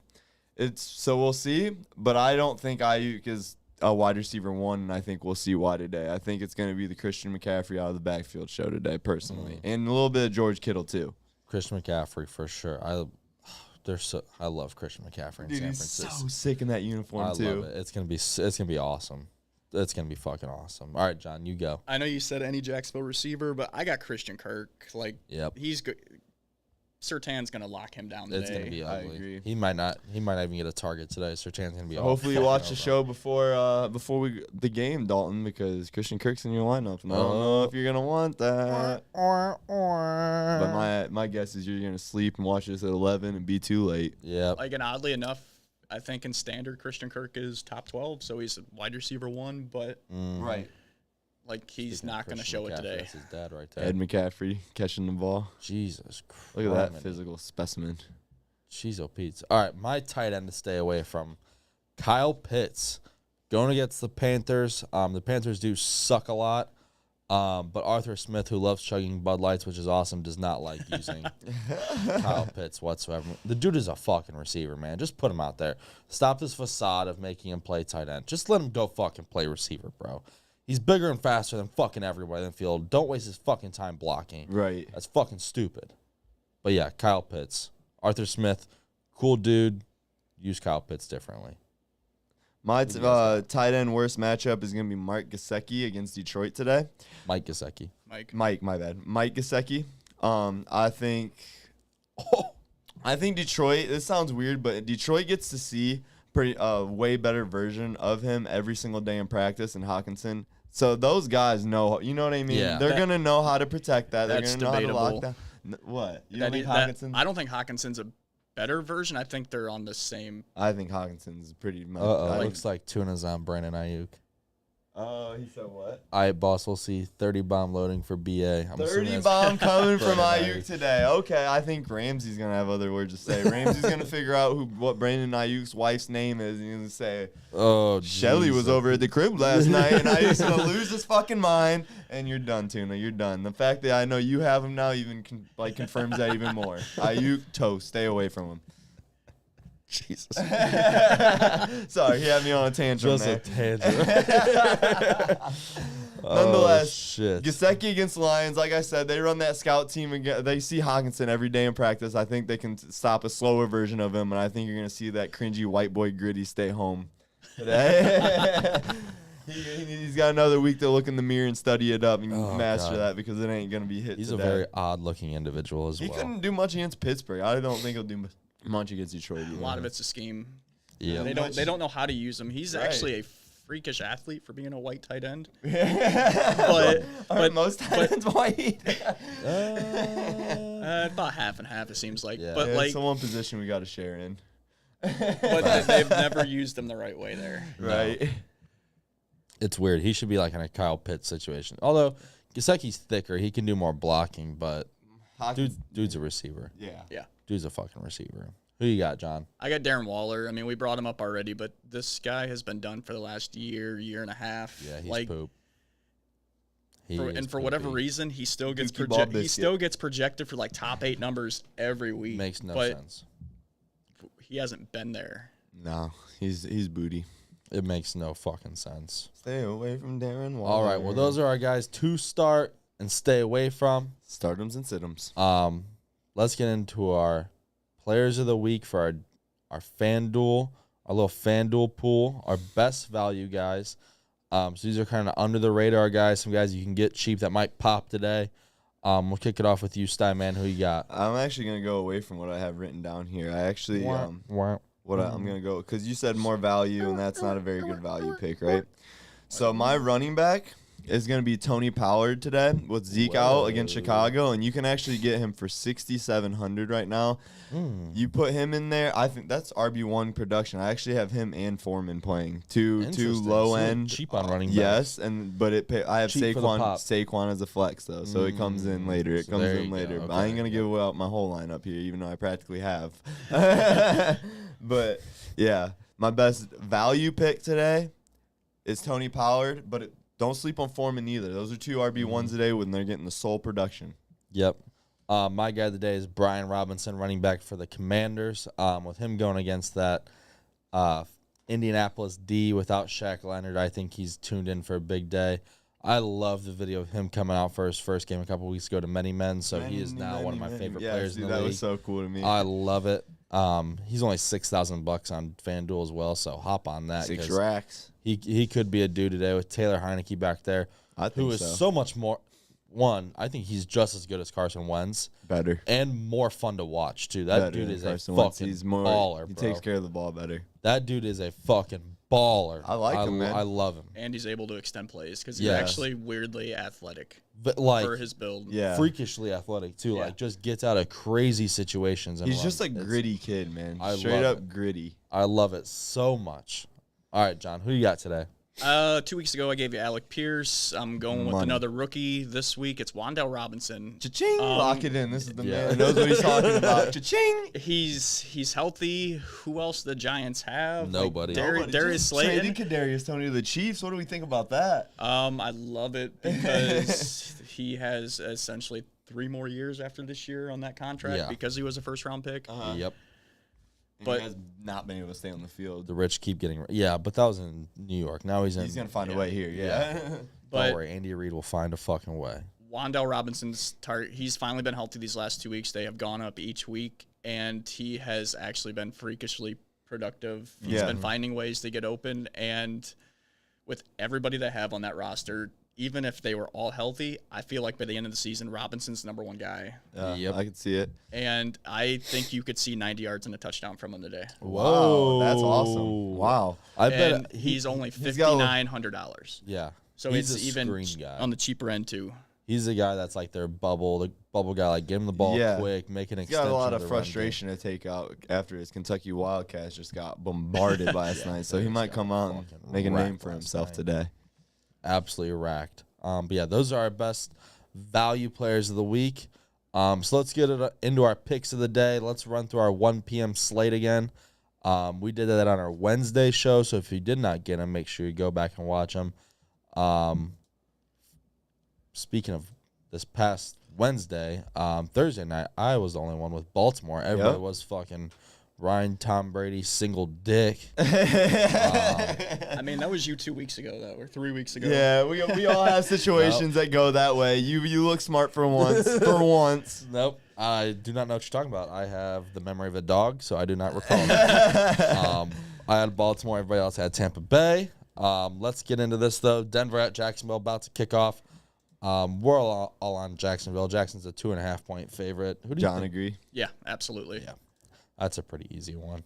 So we'll see, but I don't think Ayuk is a wide receiver 1, and I think we'll see why today. I think it's going to be the Christian McCaffrey out of the backfield show today, personally, and a little bit of George Kittle too. Christian McCaffrey for sure. I love Christian McCaffrey in Dude, San he's Francisco. so sick in that uniform I too. love it. It's gonna be awesome. It's gonna be fucking awesome. All right, John, you go. I know you said any Jacksonville receiver, but I got Christian Kirk. Like, Yep. he's good. Surtain's gonna lock him down today. It's gonna be I ugly. agree. He might not even get a target today. Sertan's gonna be. Hopefully you all watch fucking the over. show before the game, Dalton, because Christian Kirk's in your lineup, and I don't know if you're gonna want that. But my guess is you're gonna sleep and watch this at 11 and be too late. Yep. Like, and oddly enough, I think in standard Christian Kirk is top 12, so he's a wide receiver 1, but Right. like he's Speaking of not gonna Christian show it McCaffrey, today. That's his dad right there. Ed McCaffrey catching the ball. Jesus Christ. Look at that physical specimen. Cheezo Pete's. All right, my tight end to stay away from, Kyle Pitts, going against the Panthers. The Panthers do suck a lot, but Arthur Smith, who loves chugging Bud Lights, which is awesome, does not like using Kyle Pitts whatsoever. The dude is a fucking receiver, man. Just put him out there. Stop this facade of making him play tight end. Just let him go fucking play receiver, bro. He's bigger and faster than fucking everybody in the field. Don't waste his fucking time blocking. Right. That's fucking stupid. But yeah, Kyle Pitts. Arthur Smith, cool dude. Use Kyle Pitts differently. My tight end worst matchup is going to be Mark Gesicki against Detroit today. Mike Gesicki. Mike, my bad. Mike Gesicki. I think Detroit, this sounds weird, but Detroit gets to see way better version of him every single day in practice than Hawkinson. So those guys know, you know what I mean? Yeah. They're going to know how to protect that. They're That's going to know how to debatable. lock down. What? You That don't think is- Hawkinson? I don't think Hawkinson's a better version. I think they're on the same. I think Hawkinson's pretty much. Looks like Tuna's on Brandon Ayuk. Oh, he said what? All right, boss, we'll see 30 bomb loading for BA. I'm 30 assuming that's- bomb coming from Brandon Ayuk today. Okay, I think Ramsey's going to have other words to say. Ramsey's going to figure out what Brandon Ayuk's wife's name is, and he's going to say, Oh, Shelly was Jesus. over at the crib last night, and Ayuk's going to lose his fucking mind, and you're done, Tuna. You're done. The fact that I know you have him now even confirms that even more. Ayuk, toast. Stay away from him. Jesus. Sorry, he had me on a tantrum Just there. a tangent. Nonetheless, Oh, shit. Gesicki against the Lions, like I said, they run that scout team again. They see Hawkinson every day in practice. I think they can stop a slower version of him, and I think you're going to see that cringy white boy gritty stay home today. He's got another week to look in the mirror and study it up and Oh, master God. that because it ain't going to be hit He's today. a very odd-looking individual as He well. couldn't do much against Pittsburgh. I don't think he'll do much against Detroit either. A lot of it's a scheme. Yeah. They don't know how to use him. He's Right. actually a freakish athlete for being a white tight end. but but- most times white. About half and half, it seems like. Yeah. But Yeah, like, it's the one position we got to share in. but they've never used him the right way there. Right. It's weird. He should be like in a Kyle Pitts situation. Although Gesicki's thicker, he can do more blocking, but dude's a receiver. Yeah. Dude's a fucking receiver. Who you got, John? I got Darren Waller. I mean, we brought him up already, but this guy has been done for the last year and a half. Yeah, he's like, poop. And for whatever reason, he still gets Dookie ball he still gets projected for like top 8 numbers every week. Makes no but sense. he hasn't been there. No, he's booty. It makes no fucking sense. Stay away from Darren Waller. All right, well, those are our guys to start and stay away from. Startums and situms. Let's get into our players of the week for our FanDuel, our little FanDuel pool, our best value guys. So these are kind of under the radar guys, some guys you can get cheap that might pop today. We'll kick it off with you, Stein, man. Who you got? I'm actually gonna go away from what I have written down here. I actually I'm gonna go because you said more value, and that's not a very good value pick, right? So my running back is going to be Tony Pollard today with Zeke out against Chicago, and you can actually get him for $6,700 right now. You put him in there, I think that's RB1 production. I actually have him and Foreman playing two Interesting. low So end. cheap on running backs. Yes, but I have Cheap for the pop. Saquon as a flex though, so it comes in later. It So comes there in you later. go. But I ain't Okay, gonna yeah. give out my whole lineup here, even though I practically have. But yeah. My best value pick today is Tony Pollard, but don't sleep on Foreman either. Those are 2 RB1s today when they're getting the sole production. Yep. My guy of the day is Brian Robinson, running back for the Commanders. With him going against that Indianapolis D without Shaq Leonard, I think he's tuned in for a big day. I love the video of him coming out for his first game a couple weeks ago to Many Men, so he is now one of my favorite players in the league. That was so cool to me. I love it. He's only $6,000 on FanDuel as well, so hop on that. 6 racks. He could be a dude today with Taylor Heineke back there, who is so much more. One, I think he's just as good as Carson Wentz. Better. And more fun to watch, too. That dude is a fucking baller, He bro. takes care of the ball better. That dude is a fucking baller. I like him, man. I love him. And he's able to extend plays because he's actually weirdly athletic But like, for his build. Yeah. freakishly athletic, too. Yeah. Like, just gets out of crazy situations. And He's runs. just a gritty kid, man. I Straight love up gritty. I love it so much. All right, John, who you got today? 2 weeks ago, I gave you Alec Pierce. I'm going with another rookie this week. It's Wan'Dale Robinson. Cha-ching! Lock it in. This is the man who knows what he's talking about. Cha-ching! He's healthy. Who else the Giants have? Nobody. Darius Slayton. Traded Kadarius Toney to the Chiefs. What do we think about that? I love it because he has essentially 3 more years after this year on that contract because he was a first-round pick. Yep. But he has not been able to stay on the field. The rich keep getting... Yeah, but that was in New York. Now he's in... He's going to find a way here, yeah. But don't worry, Andy Reid will find a fucking way. Wan'Dale Robinson's he's finally been healthy these last 2 weeks. They have gone up each week, and he has actually been freakishly productive. He's been finding ways to get open, and with everybody they have on that roster, even if they were all healthy, I feel like by the end of the season, Robinson's number 1 guy. Yep. I can see it. And I think you could see 90 yards and a touchdown from him today. Whoa, that's awesome. Wow. I And bet he's only $5,900. Yeah. So he's it's a even screen guy. on the cheaper end, too. He's the guy that's like their bubble guy. Like, give him the ball quick, make an He's extension. got a lot of of the run frustration to take out after his Kentucky Wildcats just got bombarded last night. So he might come out and make a name for himself today. Absolutely racked. But yeah, those are our best value players of the week. So let's get into our picks of the day. Let's run through our 1 p.m. slate again. We did that on our Wednesday show, so if you did not get them, make sure you go back and watch them. Speaking of this past Wednesday, Thursday night, I was the only one with Baltimore. Everybody was fucking Ryan Tom Brady single dick. I mean, that was you 2 weeks ago, though, or 3 weeks ago. Yeah, we all have situations that go that way. You look smart for once. For once. Nope. I do not know what you're talking about. I have the memory of a dog, so I do not recall that. I had Baltimore. Everybody else had Tampa Bay. Let's get into this, though. Denver at Jacksonville about to kick off. We're all on Jacksonville. Jackson's a 2.5 point favorite. Who do you John think? agree? Yeah, absolutely. Yeah. That's a pretty easy one.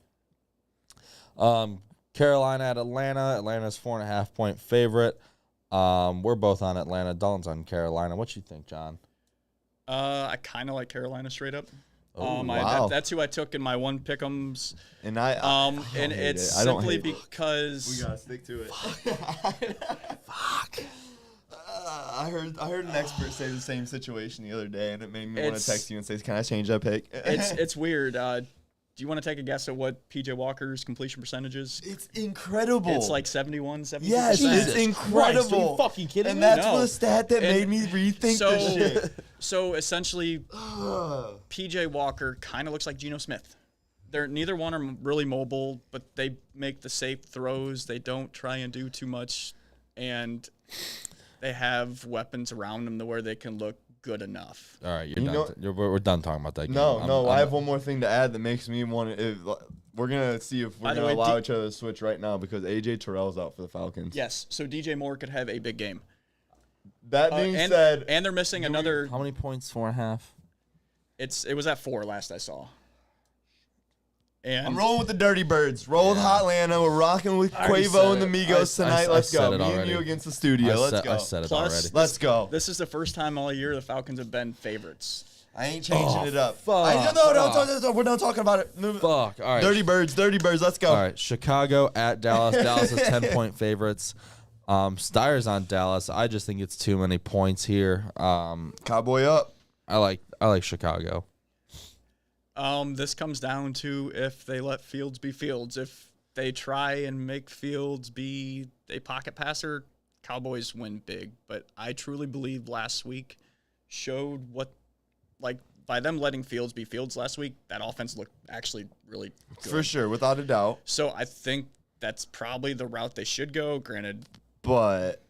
Carolina at Atlanta. Atlanta's 4.5 point favorite. We're both on Atlanta. Dalton's on Carolina. What you think, John? I kind of like Carolina straight up. Oh, wow. That's who I took in my 1 pick'ems. And And it's simply because we gotta stick to it. Fuck. I heard an expert say the same situation the other day, and it made me want to text you and say, "Can I change that pick?" it's weird. Do you want to take a guess at what PJ Walker's completion percentage is? It's incredible. It's like 71, 72%. Yes, it's incredible. Christ, are you fucking kidding and me? that's No. the stat that made me rethink this shit. So essentially, PJ Walker kind of looks like Geno Smith. Neither one are really mobile, but they make the safe throws. They don't try and do too much, and they have weapons around them to where they can look good enough. All right, we're done talking about that game. I have one more thing to add that makes me want to. We're gonna see if we're gonna allow each other to switch right now because AJ Terrell's out for the Falcons. Yes, so DJ Moore could have a big game. That being said, and they're missing another. How many points? 4.5. It was at 4 last I saw. And I'm rolling with the Dirty Birds. Roll with Hotlanta. We're rocking with Quavo and the Migos tonight. Let's go. Me and you against the studio. Let's go. I said it Plus, already. Let's go. This is the first time all year the Falcons have been favorites. I ain't changing it up. fuck. We're not talking about it. Fuck. All right. Dirty Birds. Let's go. All right. Chicago at Dallas. Dallas is 10-point favorites. Steyer's on Dallas. I just think it's too many points here. Cowboy up. I like Chicago. This comes down to if they let Fields be Fields. If they try and make Fields be a pocket passer, Cowboys win big. But I truly believe last week showed what, like, by them letting Fields be Fields last week, that offense looked actually really good. For sure, without a doubt. So I think that's probably the route they should go. Granted, But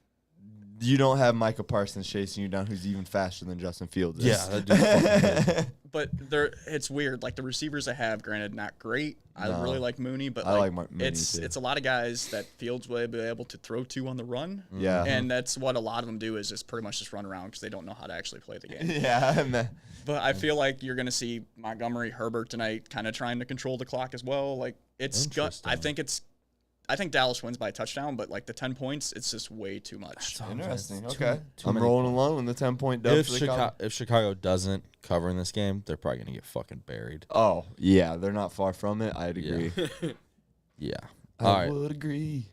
you don't have Micah Parsons chasing you down, who's even faster than Justin Fields is. Yeah, that dude's fucking good. but it's weird. Like, the receivers I have, granted, not great. I really like Mooney, but I like Mooney it's too. it's a lot of guys that Fields will be able to throw to on the run. Yeah. And that's what a lot of them do is just pretty much just run around because they don't know how to actually play the game. Yeah, man. But I feel like you're going to see Montgomery, Herbert tonight kind of trying to control the clock as well. Like, I think Dallas wins by a touchdown, but like the 10 points, it's just way too much. Interesting. Too Okay. too I'm many rolling alone with the 10-point dub. If Chicago doesn't cover in this game, they're probably going to get fucking buried. Oh, yeah. They're not far from it. I'd agree. Yeah. I would agree.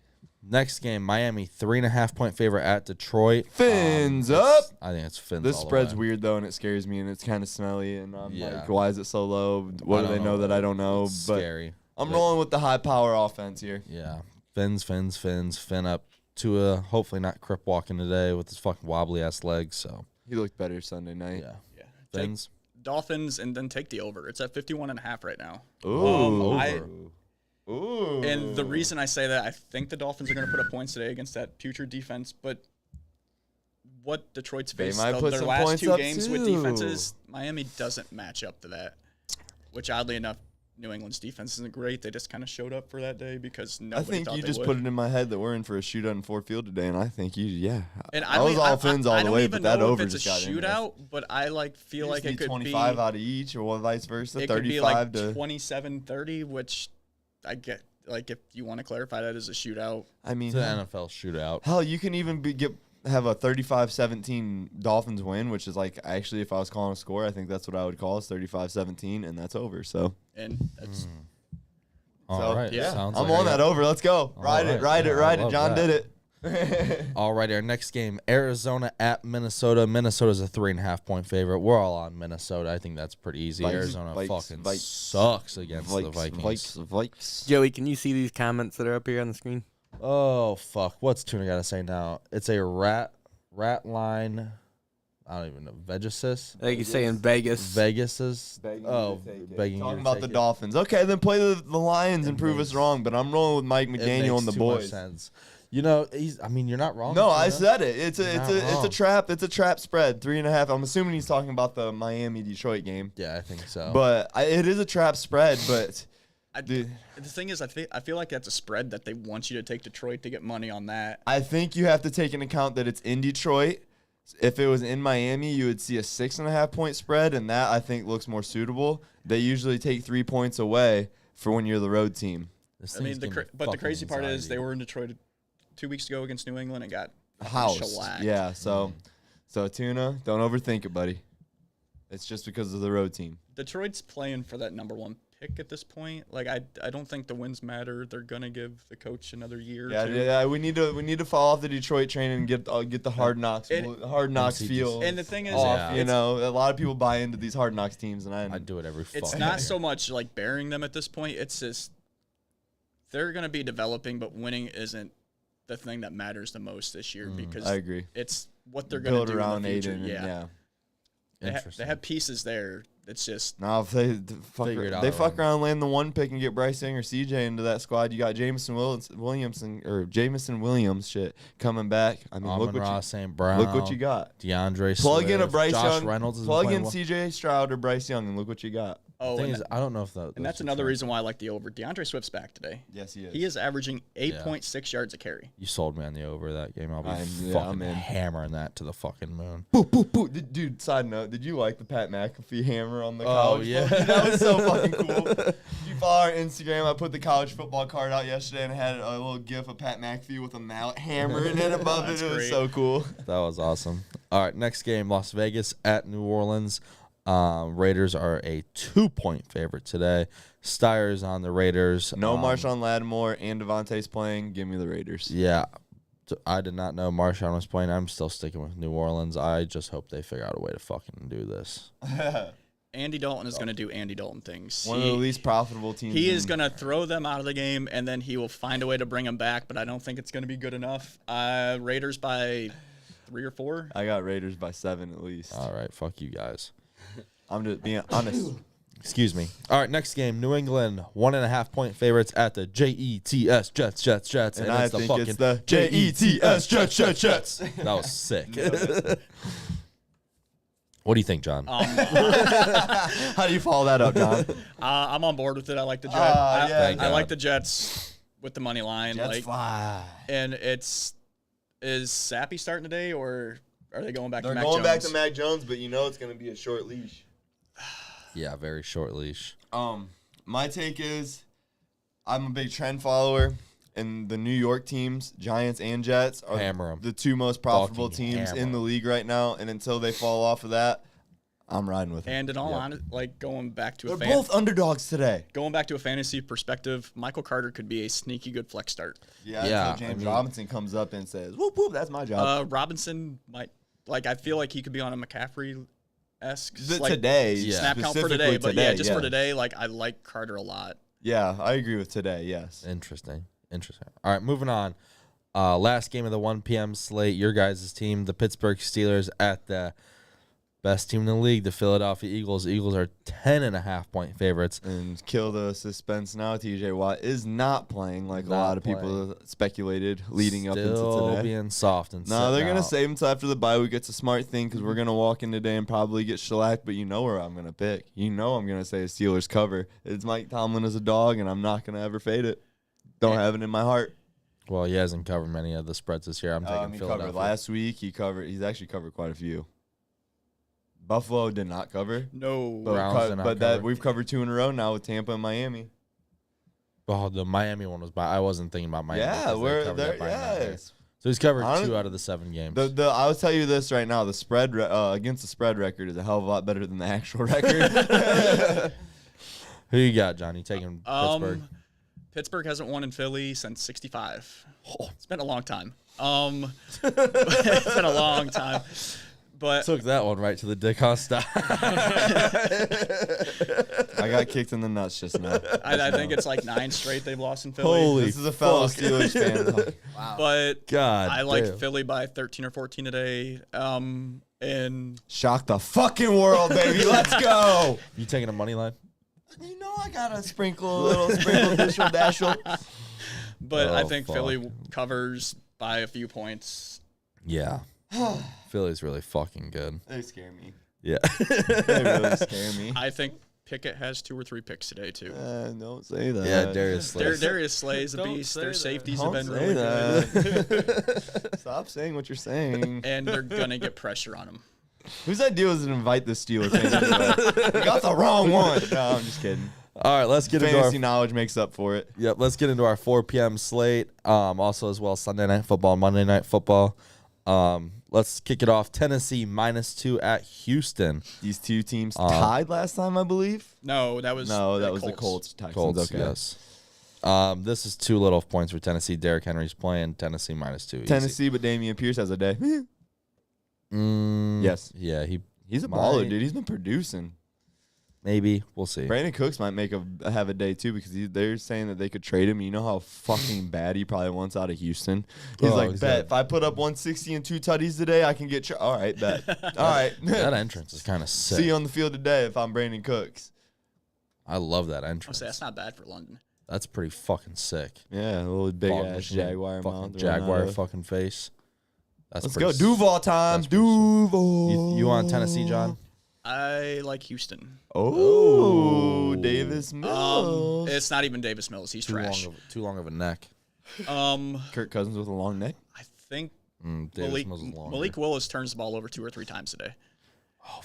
Next game, Miami, 3.5-point favorite at Detroit. Fins up. I think it's fins. This all the spread's way. weird, though, and it scares me, and it's kind of smelly, and I'm Yeah. like, why is it so low? What do they know that I don't know? It's But scary. I'm rolling with the high-power offense here. Yeah. Fins, fin up. Tua, hopefully not crip walking today with his fucking wobbly-ass legs, so. He looked better Sunday night. Yeah. Yeah. Fins. Dolphins and then take the over. It's at 51.5 right now. Ooh. Ooh. And the reason I say that, I think the Dolphins are going to put up points today against that future defense, but what Detroit's They faced might put their some last points 2 up games with too. defenses, Miami doesn't match up to that, which oddly enough, New England's defense isn't great. They just kind of showed up for that day because I nobody think thought you they just would. put it in my head that we're in for a shootout in Ford Field today, and I think And I was all fins all the way, but that over I don't even know if it's just a got in there. shootout, but I feel like it could 25 be out of each, or vice versa. it could be 35 like to 27-30, which I get. Like, if you want to clarify that as a shootout, I mean, It's an NFL shootout. hell, you can even have a 35-17 Dolphins win, which is like, actually, if I was calling a score, I think that's what I would call is 35-17, and that's over. So, and that's All right. yeah. Sounds I'm like on that over. Let's go. Ride it, ride it, ride it. John did it. All right, our next game, Arizona at Minnesota. Minnesota's a 3.5-point favorite. We're all on Minnesota. I think that's pretty easy. Arizona fucking sucks against the Vikings. Vikes. Joey, can you see these comments that are up here on the screen? Oh, fuck. What's Tuna got to say now? It's a rat line. I don't even know. Vegasus? I think he's saying Vegas. Vegasus? Begging Oh, you to take it. begging you Talking to about take the it. Dolphins. Okay, then play the Lions and prove us wrong, but I'm rolling with Mike It McDaniel and the makes too much boys. sense. You know, you're not wrong. No, Tuna. I said it. It's You're not a wrong. trap. It's a trap spread. 3.5. I'm assuming he's talking about the Miami Detroit game. Yeah, I think so. But it is a trap spread. But the thing is, I feel like that's a spread that they want you to take Detroit to get money on that. I think you have to take into account that it's in Detroit. If it was in Miami, you would see a 6.5-point spread, and that I think looks more suitable. They usually take 3 points away for when you're the road team. This I mean, thing's giving me but the fucking crazy part is they anxiety. were in Detroit 2 weeks ago against New England and got House. shellacked. Yeah, so Tuna, don't overthink it, buddy. It's just because of the road team. Detroit's playing for that number 1 pick at this point. Like, I don't think the wins matter. They're gonna give the coach another year. Yeah, or 2. yeah. We need to fall off the Detroit train and get the hard knocks feel. And the thing is, off. Yeah. You know, a lot of people buy into these hard knocks teams, and I do it every fucking it's not year. so much like burying them at this point. It's just they're gonna be developing, but winning isn't the thing that matters the most this year because I agree. it's what they're gonna Build do around in the future. Aiden. Yeah, they Interesting. have pieces there. It's just Now if they Figure it out fuck around. around, land the 1 pick, and get Bryce Young or CJ into that squad, you got Jameson Williams coming back. I mean, look Amon-Ra, what St. Brown. look what you got. DeAndre Plug in a Swift, Bryce Josh Young. Reynolds is Plug in playing well. CJ Stroud or Bryce Young, and look what you got. oh, Thing and, is, I don't know if that. and that's another reason why I like the over. DeAndre Swift's back today. Yes, he is. He is averaging 8.6 yards a carry. You sold me on the over that game. I'll be I'm fucking in. hammering that to the fucking moon. Boop, boop, boop. Dude, side note, did you like the Pat McAfee hammer on the Oh, college? yeah. football? That was so fucking cool. If you follow our Instagram, I put the college football card out yesterday and had a little gif of Pat McAfee with a mallet hammer and then above it. That's It was great. so cool. That was awesome. All right, next game, Las Vegas at New Orleans. Raiders are a 2-point favorite today. Steyer's on the Raiders. No Marshawn Lattimore and Devontae's playing. Give me the Raiders. Yeah. I did not know Marshawn was playing. I'm still sticking with New Orleans. I just hope they figure out a way to fucking do this. Andy Dalton is going to do Andy Dalton things. One of the least profitable teams. He is going to throw them out of the game, and then he will find a way to bring them back, but I don't think it's going to be good enough. Raiders by 3 or 4. I got Raiders by 7 at least. All right, fuck you guys. I'm just being honest. Excuse me. All right, next game. New England, 1.5-point favorites at the Jets, Jets. And I think it's the Jets, Jets. That was sick. What do you think, John? How do you follow that up, John? I'm on board with it. I like the Jets. I like the Jets with the money line. Jets fly. And is Sappy starting today, or are they going back to Mac They're going Jones? back to Mac Jones, but you know it's going to be a short leash. Yeah, very short leash. My take is I'm a big trend follower, and the New York teams, Giants and Jets, are the 2 most profitable teams in the league right now. And until they fall off of that, I'm riding with them. And in all honesty, going back to they're both underdogs today. Going back to a fantasy perspective, Michael Carter could be a sneaky good flex start. Yeah. Until James Robinson comes up and says, "Whoop whoop, that's my job." Robinson might I feel like he could be on a McCaffrey. Today, snap count for today, but for today, I like Carter a lot. Yeah, I agree with today. Yes, interesting. All right, moving on. Last game of the 1 p.m. slate. Your guys' team, the Pittsburgh Steelers, at the best team in the league, the Philadelphia Eagles. Eagles are 10.5-point favorites. And kill the suspense now. T.J. Watt is not playing like a lot of people speculated leading up into today. Still being soft and no, they're gonna save him till after the bye week. It's a smart thing because we're gonna walk in today and probably get shellacked. But you know where I'm gonna pick. You know I'm gonna say a Steelers cover. It's Mike Tomlin as a dog, and I'm not gonna ever fade it. Don't have it in my heart. Well, he hasn't covered many of the spreads this year. I'm taking he Philadelphia. covered last week. He's actually covered quite a few. Buffalo did not cover. No. But we've covered 2 in a row now with Tampa and Miami. Oh, the Miami one was by. I wasn't thinking about Miami. Yeah, we're there. Yes. So he's covered 2 out of the 7 games. I will tell you this right now: the spread against the spread record is a hell of a lot better than the actual record. Who you got, John? You taking Pittsburgh? Pittsburgh hasn't won in Philly since '65. Oh. It's been a long time. It's been a long time. But took that one right to the Dick Hosta. I got kicked in the nuts just now. I think it's 9 straight they've lost in Philly. Holy this is a fellow Steelers fan. Wow. But God, I like Philly by 13 or 14 today. And shock the fucking world, baby. Let's go. You taking a money line? You know I gotta sprinkle a little dashel. But I think Philly covers by a few points. Yeah. Philly's really fucking good. They scare me. Yeah. They really scare me. I think Pickett has 2 or 3 picks today, too. Don't say that. Yeah, Darius Slay. Darius Slay's a beast. Their safeties have been really good. Stop saying what you're saying. And they're going to get pressure on him. Whose idea was to invite the Steelers fans? We got the wrong one. No, I'm just kidding. All right, let's get into fantasy knowledge makes up for it. Yep, let's get into our 4 p.m. slate. Also, as well, Sunday Night Football, Monday Night Football. Let's kick it off. Tennessee -2 at Houston. These 2 teams tied last time, I believe. No, that was the Colts. Texans. Colts, okay. Yes. This is too little points for Tennessee. Derrick Henry's playing. Tennessee -2. Tennessee, but Dameon Pierce has a day. Yes. Yeah, he's a baller, dude. He's been producing. Maybe. We'll see. Brandon Cooks might have a day, too, because they're saying that they could trade him. You know how fucking bad he probably wants out of Houston? He's bet, if I put up 160 and 2 tutties today, I can get all right, bet. All right. That entrance is kind of sick. See you on the field today if I'm Brandon Cooks. I love that entrance. That's not bad for London. That's pretty fucking sick. Yeah, a little big-ass Jaguar mouth. Jaguar fucking face. Let's go. Duval time. Duval. You on Tennessee, John? I like Houston. Oh, Davis Mills. It's not even Davis Mills. He's trash. Too long of a neck. Kirk Cousins with a long neck. I think Malik Willis turns the ball over 2 or 3 times today.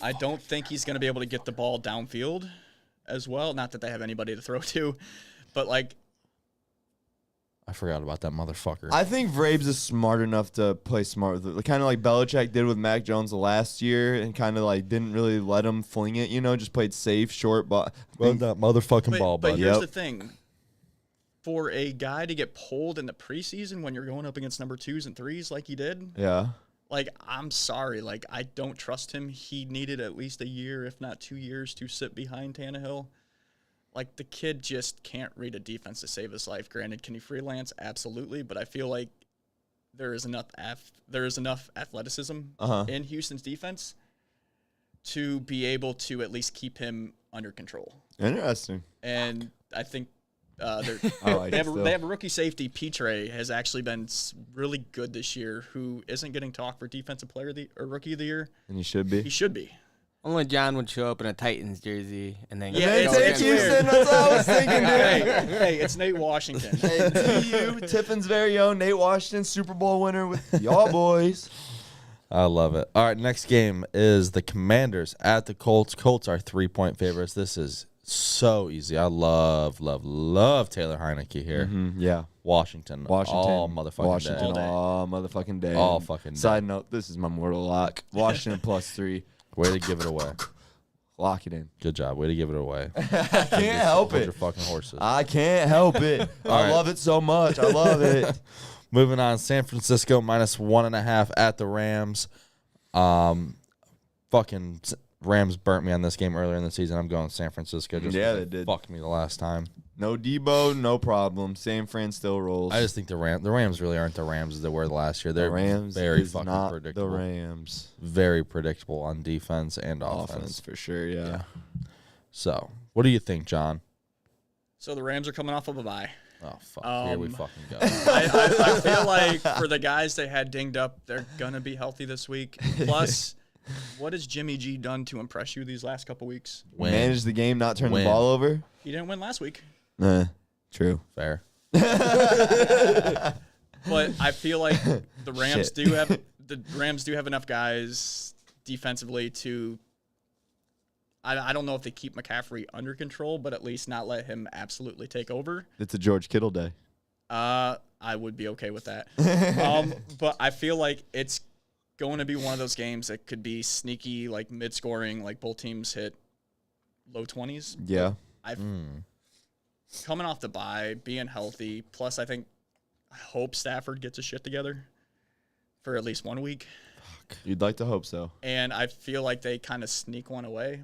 I don't think he's going to be able to get the ball downfield as well. Not that they have anybody to throw to, but I forgot about that motherfucker. I think Vrabes is smart enough to play smart with it. Kind of like Belichick did with Mac Jones last year and kind of didn't really let him fling it, just played safe, short ball. That motherfucking ball, But here's the thing. For a guy to get pulled in the preseason when you're going up against number 2s and 3s like he did, yeah, Like, I'm sorry. Like, I don't trust him. He needed at least a year, if not 2 years, to sit behind Tannehill. Like, the kid just can't read a defense to save his life. Granted, can he freelance? Absolutely. But I feel like there is enough athleticism in Houston's defense to be able to at least keep him under control. Interesting. And I think they like have a rookie safety. Petre has actually been really good this year, who isn't getting talk for defensive player or rookie of the year. And he should be. He should be. Only John would show up in a Titans jersey and then it's Houston. That's what I was thinking, dude. Hey, it's Nate Washington. Hey, TU, Tiffin's very own Nate Washington, Super Bowl winner with y'all boys. I love it. All right, next game is the Commanders at the Colts. Colts are 3-point favorites. This is so easy. I love Taylor Heineke here. Yeah. Washington. All motherfucking day. All motherfucking day. All fucking day. Side note, this is my mortal lock. Washington +3. Way to give it away. Lock it in. Good job. Way to give it away. I can't help Hold it. your fucking horses. I can't help it. I love it so much. I love it. Moving on, San Francisco -1.5 at the Rams. Fucking Rams burnt me on this game earlier in the season. I'm going San Francisco. Just Yeah, they did. Fucked me the last time. No Debo, no problem. San Fran still rolls. I just think the Rams really aren't the Rams as they were last year. They're the Rams very is fucking not predictable. the Rams. Very predictable on defense and offense. For sure, yeah. So, what do you think, John? So the Rams are coming off of a bye. Oh, fuck. Here we fucking go. I feel like for the guys they had dinged up, they're going to be healthy this week. Plus, what has Jimmy G done to impress you these last couple weeks? Manage the game, not turn the ball over. He didn't win last week. True. Fair. But I feel like the Rams do have enough guys defensively to. I don't know if they keep McCaffrey under control, but at least not let him absolutely take over. It's a George Kittle day. I would be okay with that. But I feel like it's going to be one of those games that could be sneaky, like mid-scoring, like both teams hit low 20s. Yeah. Coming off the bye, being healthy, plus I hope Stafford gets his shit together for at least 1 week. You'd like to hope so. And I feel like they kind of sneak one away.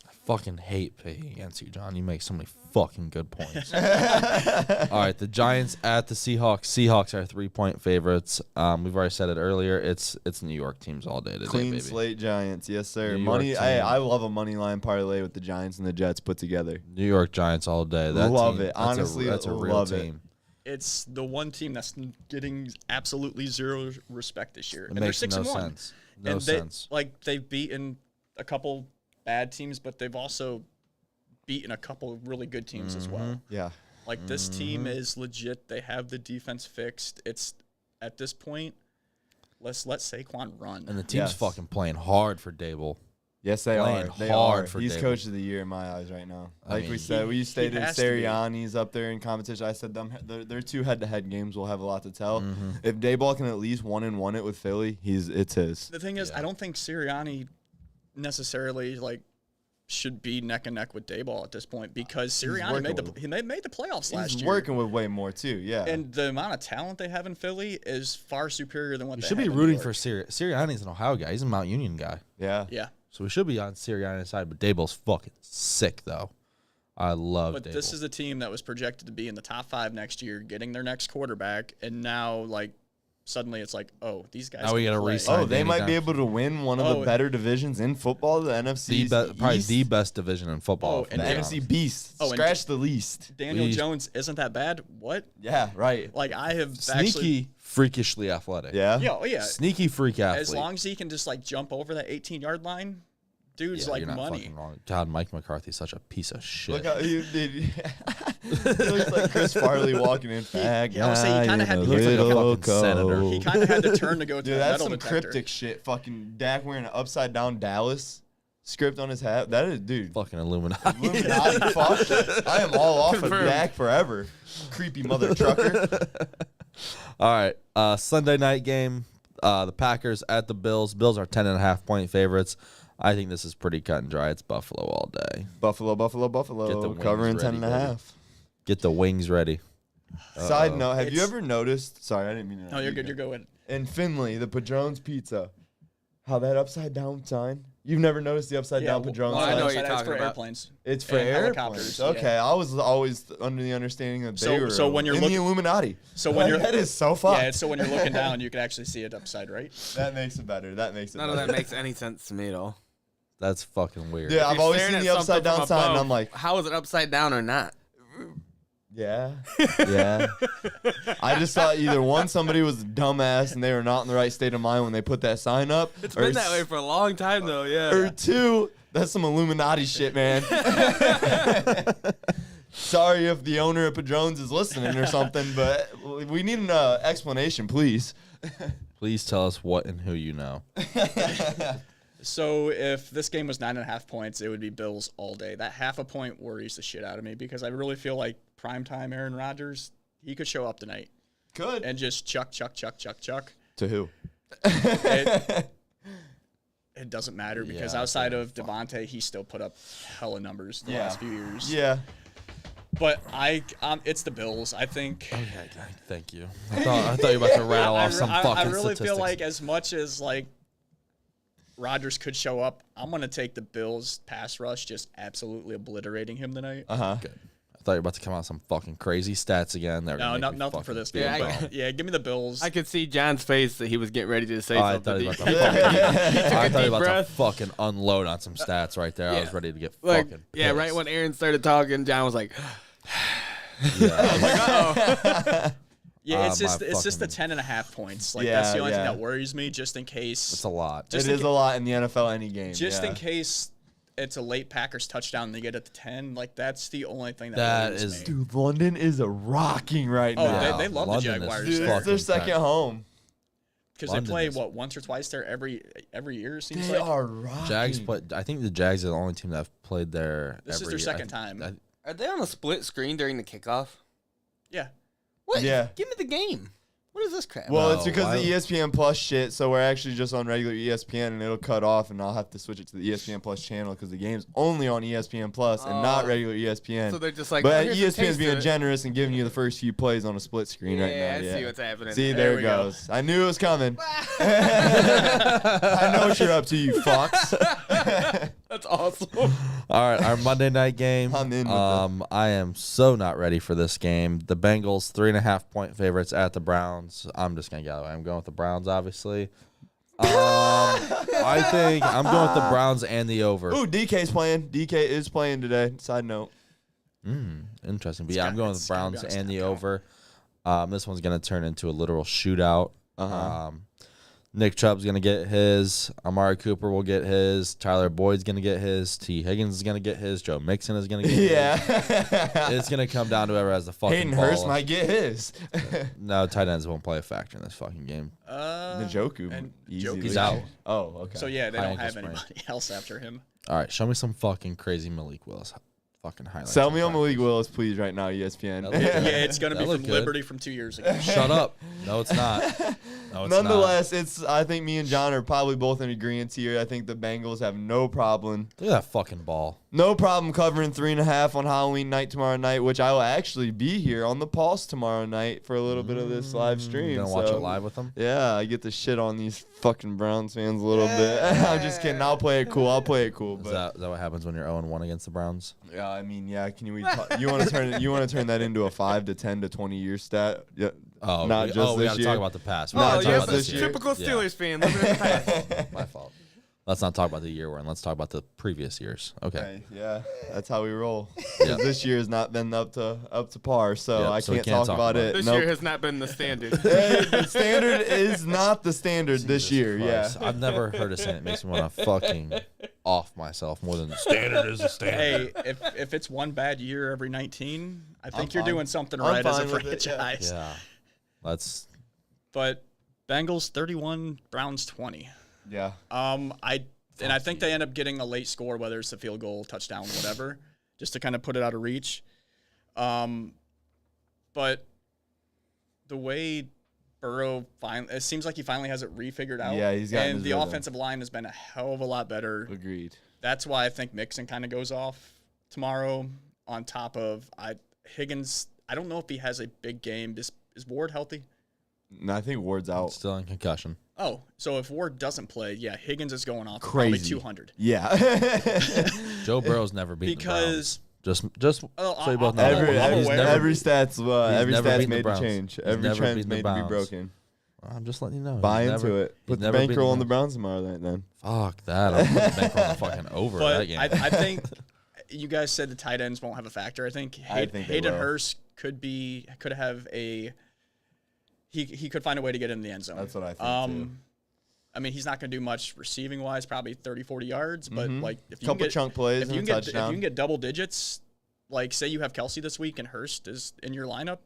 I fucking hate picking against you, John. You make so many fucking good points. All right, the Giants at the Seahawks. Seahawks are 3-point favorites. We've already said it earlier. It's New York teams all day today, Clean baby. slate Giants, yes sir. New Money. York team. I love a money line parlay with the Giants and the Jets put together. New York Giants all day. Love it. Honestly, that's a real love it. team. It's the one team that's getting absolutely zero respect this year. It And makes they're 6-1. no sense. No and sense. They've beaten a couple bad teams, but they've also beaten a couple really good teams as well. Yeah. Like, this team is legit. They have the defense fixed. It's, at this point, let's let Saquon run. And the team's fucking playing hard for Dable. Yes, they Playing are. They hard are. for He's Dable. Coach of the Year in my eyes right now. I Like mean, we said, we stated has to be. Sirianni's up there in competition. I said their two head-to-head games will have a lot to tell. If Dayball can at least 1-1 it with Philly, it's his. The thing is, I don't think Sirianni necessarily, should be neck and neck with Dayball at this point, because Sirianni made the playoffs last year. He's working with way more too, yeah. And the amount of talent they have in Philly is far superior than what We they should have be in rooting New for York. Sirianni's an Ohio guy. He's a Mount Union guy. yeah. Yeah. So we should be on Sirianni's side, but Dable's fucking sick, though. I love But Dable. this is a team that was projected to be in the top 5 next year, getting their next quarterback, and now, suddenly it's like, oh, these guys Now we can gotta play. re-sign. Oh, they might be Anytime. able to win one of the better divisions in football, the NFC probably East. the best division in football. Oh, if and The I'm being NFC honest. Beast. Oh, and Scratch the least. Daniel We- Jones isn't that bad? What? Yeah, right. I have Sneaky, actually... freakishly athletic. Yeah. Yeah, oh, yeah. Sneaky freak athlete. As long as he can just, jump over that 18-yard line, dude's yeah, like you're not money. fucking wrong. God, Mike McCarthy's such a piece of shit. Look how he did. He looks like Chris Farley walking in. Fag yeah, I would say he guy kinda in had a to look like a little fucking senator. coat. He kind of had to turn to go to Dude, the that's metal some detector. cryptic shit. Fucking Dak wearing an upside down Dallas script on his hat. That is, dude. Fucking Illuminati. Illuminati, fuck. I am all off of Confirmed. Dak forever. Creepy mother trucker. All right, Sunday night game. The Packers at the Bills. Bills are 10.5-point favorites. I think this is pretty cut and dry. It's Buffalo all day. Buffalo. Get the wings Covering ready, 10.5. Get the wings ready. Side note, have you ever noticed? Sorry, I didn't mean to. No, you're good. You're good. in Finley, the Padrone's Pizza. How that upside down sign? You've never noticed the upside down Padrone's well, sign? I know what you're It's talking for about. airplanes. It's for and airplanes. helicopters, Okay, yeah. I was always under the understanding that they were so when you're in the Illuminati. So when you're that is so fucked. Yeah, so when you're looking down, you can actually see it upside right. That makes it better. That makes it None better. of that makes any sense to me at all. That's fucking weird. Yeah, I've You're always staring seen at the upside something down from sign, and above. I'm like, How is it upside down or not? yeah, yeah. I just thought either one, somebody was a dumbass and they were not in the right state of mind when they put that sign up. It's been that way for a long time, though, yeah. Or two, that's some Illuminati shit, man. Sorry if the owner of Padrone's is listening or something, but we need an explanation, please. Please tell us what and who you know. So if this game was 9.5 points, it would be Bills all day. That half a point worries the shit out of me because I really feel like primetime Aaron Rodgers, he could show up tonight Good. and just chuck. To who? It doesn't matter because Yeah, outside of Devontae, he still put up hella numbers the last few years. Yeah. But it's the Bills. I think. Okay, thank you. I thought you were about to rattle off some fucking I really statistics. feel like as much as like Rodgers could show up, I'm gonna take the Bills pass rush, just absolutely obliterating him tonight. Good. I thought you were about to come out with some fucking crazy stats again. No, nothing for this game. Yeah, But yeah, give me the Bills. I could see John's face that he was getting ready to say I something. thought you were about to He took a deep to breath. fucking unload on some stats right there. I was ready to get Like, fucking yeah, right pissed. when Aaron started talking, John was like, Yeah. uh-oh. Yeah, it's just my it's just the fucking- 10.5 points. Like Yeah, that's the only thing yeah. that worries me, just in case. It's a lot. Just It in is ca- a lot in the NFL any game. Just yeah. in case it's a late Packers touchdown and they get it to 10. Like that's the only thing That worries is- me. Dude, London is rocking right Oh, now. they love London the is Jaguars Dude, there. it's their fucking second packed. home. Because they London play is- once or twice there every year. It seems They like are rocking. Jags play. I think the Jags are the only team that have played there. This is every their year. second time. Are they on a split screen during the kickoff? Yeah. What? Yeah. Give me the game. What is this crap? Well, No, it's because why- the ESPN Plus shit, so we're actually just on regular ESPN, and it'll cut off, and I'll have to switch it to the ESPN Plus channel because the game's only on ESPN Plus and not regular ESPN. So they're just like, but oh, here's a ESPN's taste being of it. generous and giving you the first few plays on a split screen right now. I see what's happening. See, There there we it go. goes. I knew it was coming. I know what you're up to, you fox. That's awesome. All right, our Monday night game. I'm in with I am so not ready for this game. The Bengals 3.5 point favorites at the Browns. I'm just gonna get out of the way. I'm going with the Browns, obviously. I think I'm going with the Browns and the over. Ooh, DK's playing. DK is playing today. Side note. Interesting. But yeah, I'm going with the Browns It's and the gotta over. This one's gonna turn into a literal shootout. Uh-huh. Nick Chubb's going to get his. Amari Cooper will get his. Tyler Boyd's going to get his. T. Higgins is going to get his. Joe Mixon is going to get his. Yeah. It's going to come down to whoever has the fucking Hayden ball. Hurst might get his. No, tight ends won't play a factor in this fucking game. Njoku. and easy Njoku's lead. out. Oh, okay. So yeah, they High don't ankle have sprain. anybody else after him. All right, show me some fucking crazy Malik Willis fucking highlights. Sell me on Malik Willis, please, right now, ESPN. That Yeah, it's gonna That be looked from good. Liberty from 2 years ago. Shut up. No, it's not. No, it's Nonetheless, it's. I think me and John are probably both in agreement here. I think the Bengals have no problem. not. Look at that fucking ball. No problem covering 3.5 on Halloween night tomorrow night, which I will actually be here on the Pulse tomorrow night for a little bit of this live stream. You gonna watch so- it live with them? Yeah, I get to shit on these fucking Browns fans a little bit. I'm just kidding. I'll play it cool. Is But that what happens when you're 0-1 against the Browns? yeah, I mean, yeah. Can you want to turn it? You want to turn that into a 5 to 10 to 20 year stat? Yeah. Oh, Not we just gotta this talk year. about the past. Not Not just talk yes, about this this year. year. Typical Yeah. Steelers fan living in the past. My fault. Let's not talk about the year we're in. Let's talk about the previous years. Okay. Hey, yeah, that's how we roll. Yeah. This year has not been up to par, so Yep, I so we can't can't talk talk about about it. This Nope. year has not been the standard. Hey, the standard is not the standard this Jesus year. Christ. Yeah. I've never heard a saying that makes me want to fucking off myself more than the standard is the standard. Hey, if it's one bad year every 19, I think I'm you're fine. doing something I'm right as a fine with it, yeah. franchise. Yeah. Let's. But Bengals 31, Browns 20. Yeah. I think they end up getting a late score, whether it's a field goal, touchdown, whatever, just to kind of put it out of reach. But the way Burrow it seems like he finally has it refigured out. Yeah, he's gotten and his the rhythm. offensive line has been a hell of a lot better. Agreed. That's why I think Mixon kind of goes off tomorrow. On top of Higgins, I don't know if he has a big game. Is Ward healthy? No, I think Ward's out. Still in concussion. Oh, so if Ward doesn't play, yeah, Higgins is going off for Crazy. probably 200. Yeah. Joe Burrow's never beaten Because the Browns. Just Oh, so you both know. I'm every aware. He's never- every stat's every never stat's beaten the made to Browns. change. He's Every never trend's beaten the made to be Browns. broken. I'm just letting you know. Buy He's into never- it. he's Put the never beaten bankroll on the Browns. Browns tomorrow night then. Fuck that. I'm putting the bankroll on the fucking over but that game. I think you guys said the tight ends won't have a factor. I think, I think they Hayden will. Hurst could have a he could find a way to get in the end zone. That's what I think too. I mean, he's not going to do much receiving wise, probably 30, 40 yards, but like if you Couple can get, chunk plays if and you a can get, if touchdown. you can get double digits, like say you have Kelsey this week and Hurst is in your lineup,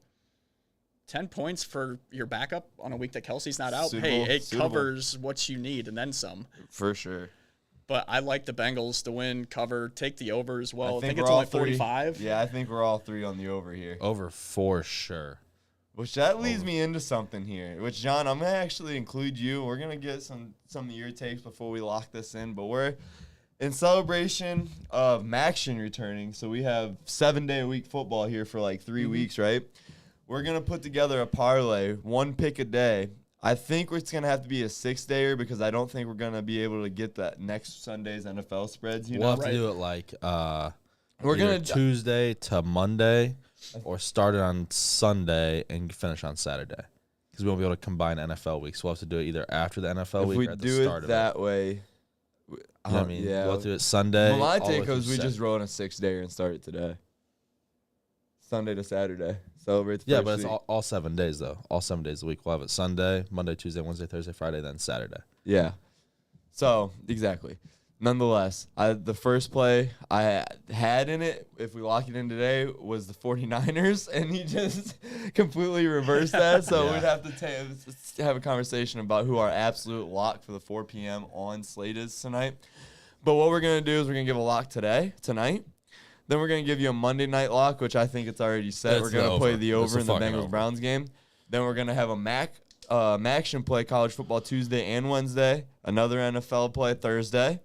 10 points for your backup on a week that Kelsey's not out. Suitable, Hey, it suitable. covers what you need and then some. For sure. But I like the Bengals to win, cover, take the over as well. I think we're it's all only three. 45. Yeah, I think we're all three on the over here. Over for sure. Which that leads me into something here. Which, John, I'm gonna actually include you. We're gonna get some of your takes before we lock this in. But we're in celebration of Maction returning, so we have 7-day-a-week football here for like 3 weeks, right? We're gonna put together a parlay, 1 pick a day. I think it's gonna have to be a 6-dayer because I don't think we're gonna be able to get that next Sunday's NFL spreads. You We'll know, have to do it like we're either gonna Tuesday to Monday, or start it on Sunday and finish on Saturday. Because we won't be able to combine NFL weeks. We'll have to do it either after the NFL if week we or at the do start it of that way. it. You know what I mean? Yeah. We'll have to do it Sunday. Well, my all the way take was through we Saturday. just roll in a 6-dayer and start it today. Sunday to Saturday. Celebrate the Yeah, first but it's week. all 7 days, though. All 7 days a week. We'll have it Sunday, Monday, Tuesday, Wednesday, Thursday, Friday, then Saturday. Yeah. So, exactly. Nonetheless, the first play I had in it, if we lock it in today, was the 49ers, and he just completely reversed that. So Yeah. we'd have to have a conversation about who our absolute lock for the 4 p.m. on slate is tonight. But what we're going to do is we're going to give a lock tonight. Then we're going to give you a Monday night lock, which I think it's already set. It's we're going the to play over. the It's over the in the fucking Bengals-Browns game. Then we're going to have a Maction play college football Tuesday and Wednesday. Another NFL play Thursday.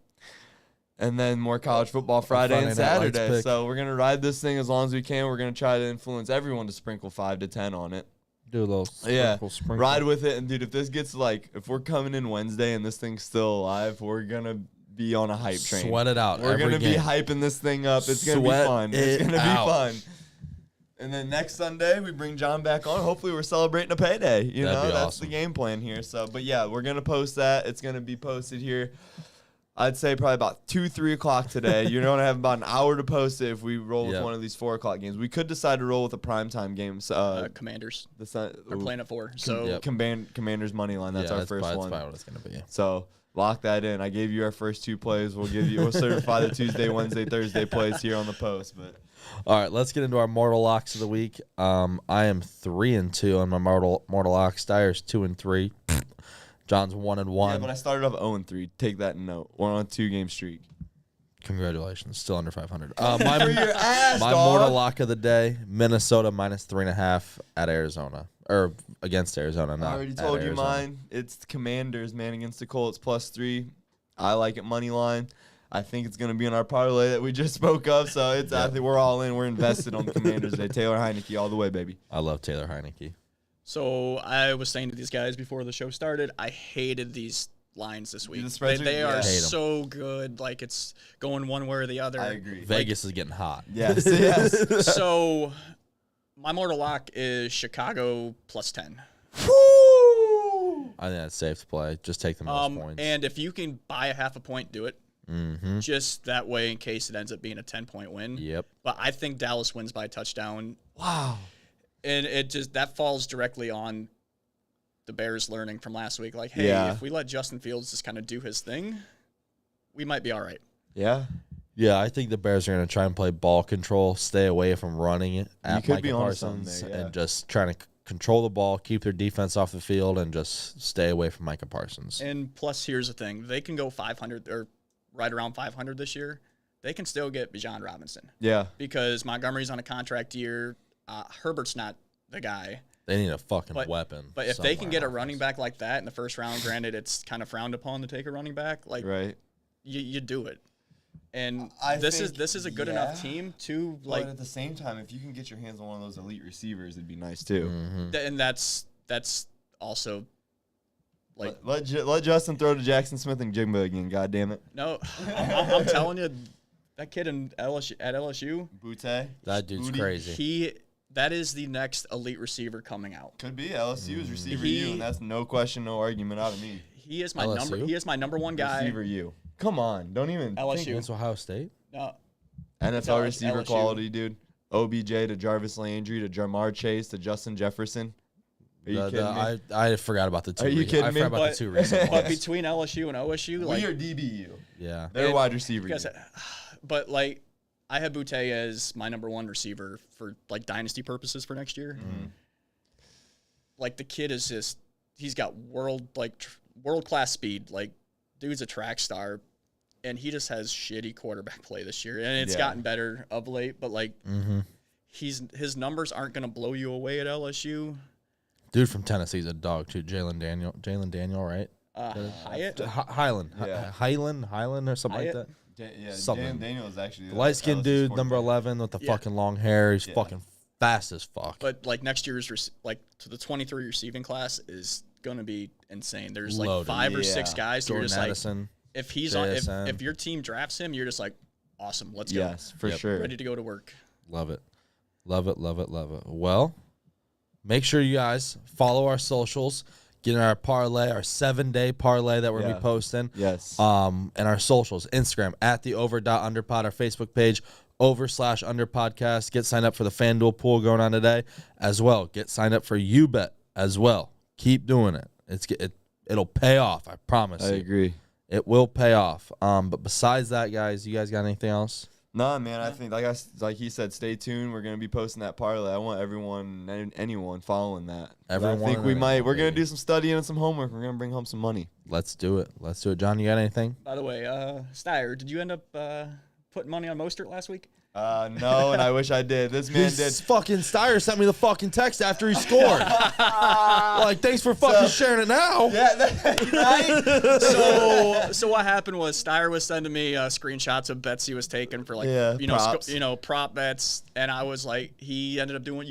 And then more college football Friday and Friday Night Lights Saturday. pick. So we're going to ride this thing as long as we can. We're going to try to influence everyone to sprinkle 5 to 10 on it. Do a little sprinkle. Ride with it. And, dude, if this gets if we're coming in Wednesday and this thing's still alive, we're going to be on a hype train. Sweat it out. We're going to be hyping this thing up. It's going to be Sweat fun. It's it going to be out. fun. And then next Sunday, we bring John back on. Hopefully, we're celebrating a payday. You That'd know, be that's awesome. the game plan here. So, but yeah, we're going to post that. It's going to be posted here. I'd say probably about 2-3 o'clock today. You're going to have about an hour to post it if we roll with Yep. one of these 4 o'clock games. We could decide to roll with a primetime game. Commanders The Sun, are playing at 4. So Yep. Commanders money line. That's our first probably, one. That's probably what it's going to be. So lock that in. I gave you our first 2 plays. We'll certify the Tuesday, Wednesday, Thursday plays here on the post. But All right, let's get into our mortal locks of the week. I am 3-2 on my mortal lock. Steyer's 2-3. John's 1-1. yeah, but I started off 0-3. Take that note. We're on a 2-game streak. Congratulations, still under 500. For your ass, my dog. mortal lock of the day: Minnesota -3.5 at Arizona, or against Arizona. I Not already at told you Arizona. mine. It's the Commanders, man, against the Colts +3. I like it money line. I think it's going to be in our parlay that we just spoke of. So I think we're all in. We're invested on the Commanders today. Taylor Heineke all the way, baby. I love Taylor Heineke. So I was saying to these guys before the show started, I hated these lines this week. The spreads They are- are yeah. Hate 'em. so good. Like it's going one way or the other. I agree. Vegas is getting hot. Yes, yes. So my mortal lock is Chicago +10. I think that's safe to play. Just take the most points. And if you can buy a half a point, do it. Mm-hmm. Just that way in case it ends up being a 10-point win. Yep. But I think Dallas wins by a touchdown. Wow. And it just that falls directly on the Bears learning from last week. Like, hey, Yeah. if we let Justin Fields just kind of do his thing, we might be all right. Yeah. Yeah, I think the Bears are going to try and play ball control, stay away from running it at could Micah be onto Parsons, something there, yeah. and just trying to control the ball, keep their defense off the field, and just stay away from Micah Parsons. And plus, here's the thing. They can go 500 or right around 500 this year. They can still get Bijan Robinson Yeah. because Montgomery's on a contract year. Herbert's not the guy. They need a fucking But- weapon. But if they can somewhere get a on running offense. back like that in the first round, granted, it's kind of frowned upon to take a running back. Like, Right. you do it. And I this think, is a good enough team to Like like, at the same time, if you can get your hands on one of those elite receivers, it'd be nice too. Mhm. and that's also, like, let Justin throw to Jackson Smith and Jigba again. God damn it. no, I'm telling you, that kid at LSU, Butte. That dude's Booty. crazy. That is the next elite receiver coming out. Could be LSU is receiver U, and that's no question, no argument out of me. He is my LSU? He is my number one guy. Receiver U. Come on, don't even LSU. think Against Ohio State? No, NFL receiver LSU. quality, dude. OBJ to Jarvis Landry to Jamar Chase to Justin Jefferson. Are you kidding me? I forgot about the two. Are you kidding I me? forgot about the two recent but ones. between LSU and OSU, We like, are DBU. Yeah. They're And wide receiver. because, U. but like, I have Butte as my number one receiver for like dynasty purposes for next year. Like, the kid is just, he's got world class speed. Like, dude's a track star, and he just has shitty quarterback play this year, and it's gotten better of late. But like, his numbers aren't gonna blow you away at LSU. Dude from Tennessee's a dog too. Jalen Daniel, right? Hyatt. Highland, Yeah. Highland or something Hyatt? like that. Yeah, Something. Daniel is actually The light-skinned LSU's dude, number quarterback. 11 with the Yeah. fucking long hair. He's fucking fast as fuck. But like next year's to the 23 receiving class is gonna be insane. There's like Loaded. 5 or 6 Yeah. guys. Jordan You're just like, Addison. if he's on, JSN. if your team drafts him, you're just like, awesome, let's go. Yes, for sure. Ready to go to work. Love it. Love it, love it, love it. Well, make sure you guys follow our socials. Get in our parlay, our 7-day parlay that we're going to be posting. Yes. And our socials, Instagram, at the over.underpod, our Facebook page, over/underpodcast. Get signed up for the FanDuel pool going on today as well. Get signed up for YouBet as well. Keep doing it. It'll pay off, I promise I you. agree. It will pay off. But besides that, guys, you guys got anything else? Nah, man, I think like he said, stay tuned. We're gonna be posting that parlay. I want everyone and anyone following that. Everyone I think we and might. We're gonna baby. do some studying and some homework. We're gonna bring home some money. Let's do it. John, you got anything? By the way, Steyer, did you end up putting money on Mostert last week? No, and I wish I did. This man did. Fucking Steyer sent me the fucking text after he scored. Like, thanks for fucking sharing it now. Yeah, right. So what happened was Steyer was sending me screenshots of bets he was taking for like props. Prop bets, and I was like, you ended up doing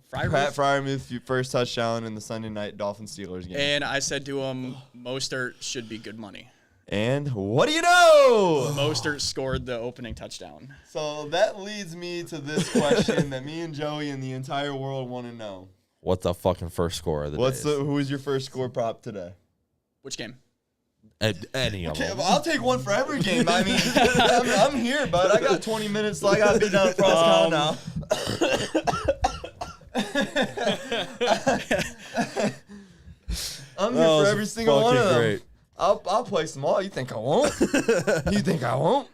Pat Freiermuth first touchdown in the Sunday night Dolphins Steelers game. and I said to him, Mostert should be good money. And what do you know? Mostert scored the opening touchdown. So that leads me to this question that me and Joey and the entire world want to know. What's the fucking first score of the day? Who is your first score prop today? Which game? Any of them. I'll take one for every game. I mean, I'm here, bud. I got 20 minutes, so I got to be down at Frosttown now. I'm here for every single one of them. Great. I'll play some all. You think I won't? You think I won't?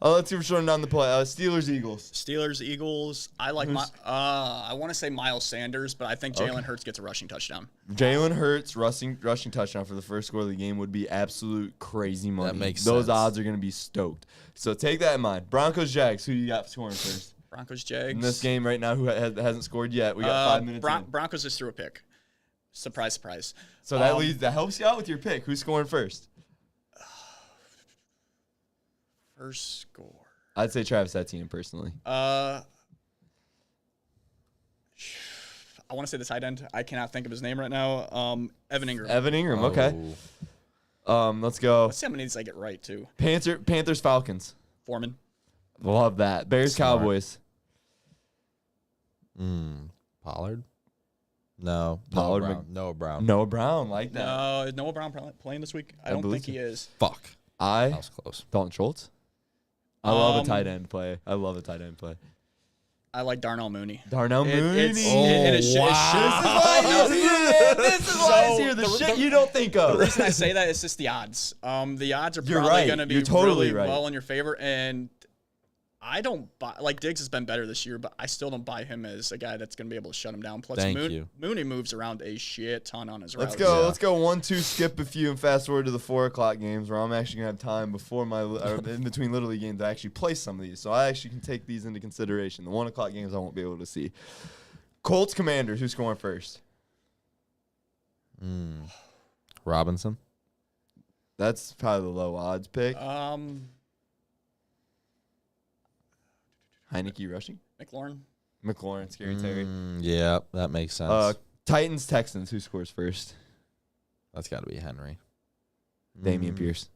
Let's see what's showing down the play. Steelers, Eagles. Steelers, Eagles. I like I want to say Miles Sanders, but I think Jalen Hurts gets a rushing touchdown. Jalen Hurts rushing touchdown for the first score of the game would be absolute crazy money. That makes Those sense. odds are going to be stoked. So take that in mind. Broncos, Jags. Who you got scoring first? Broncos, Jags. In this game right now, who hasn't scored yet? We got 5 minutes. In. Broncos just threw a pick. Surprise, surprise. So that helps you out with your pick. Who's scoring first? First score. I'd say Travis Etienne personally. I want to say the tight end. I cannot think of his name right now. Evan Ingram. Evan Ingram. Okay. Let's go. Let's see how many of these I get right too. Panthers, Falcons. Foreman. Love that. Bears, Smart. Cowboys. Pollard? No. Pollard. Noah Brown. Noah Brown. Like that. No, is Noah Brown playing this week? I don't believe think he is. Fuck. That was close. Dalton Schultz. I love a tight end play. I like Darnell Mooney. Darnell Mooney. This is why This is why he's here. The shit you don't think The of. reason I say that is just the odds. The odds are You're probably right. going to be You're totally really right. well in your favor, and I don't buy Diggs has been better this year, but I still don't buy him as a guy that's going to be able to shut him down. Plus, Thank you. Mooney moves around a shit ton on his routes. Let's go. Yeah. Let's go 1-2, skip a few, and fast forward to the 4 o'clock games where I'm actually gonna have time before in between Little League games to actually play some of these. So I actually can take these into consideration. The 1 o'clock games I won't be able to see. Colts, Commanders. Who's scoring first? Robinson? That's probably the low odds pick. McLaurin. Heineke rushing. McLaurin, Scary Terry. Yeah, that makes sense. Titans, Texans. Who scores first? That's got to be Henry. Damian Pierce.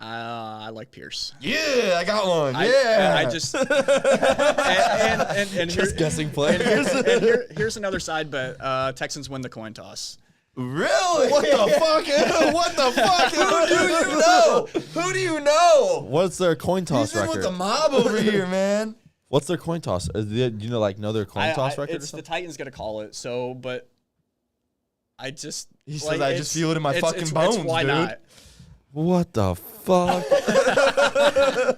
I like Pierce. Yeah, I got one. I just and Just guessing players. Here's another side, but Texans win the coin toss. Really? What the fuck? What the fuck? Who do you know? Who do you know? What's their coin toss He's in record? with the mob over here, man. What's their coin toss? Do you know their coin toss record? It's the Titans gonna call it. So, but I just He says I just feel it in my fucking bones, why dude. not? What the fuck?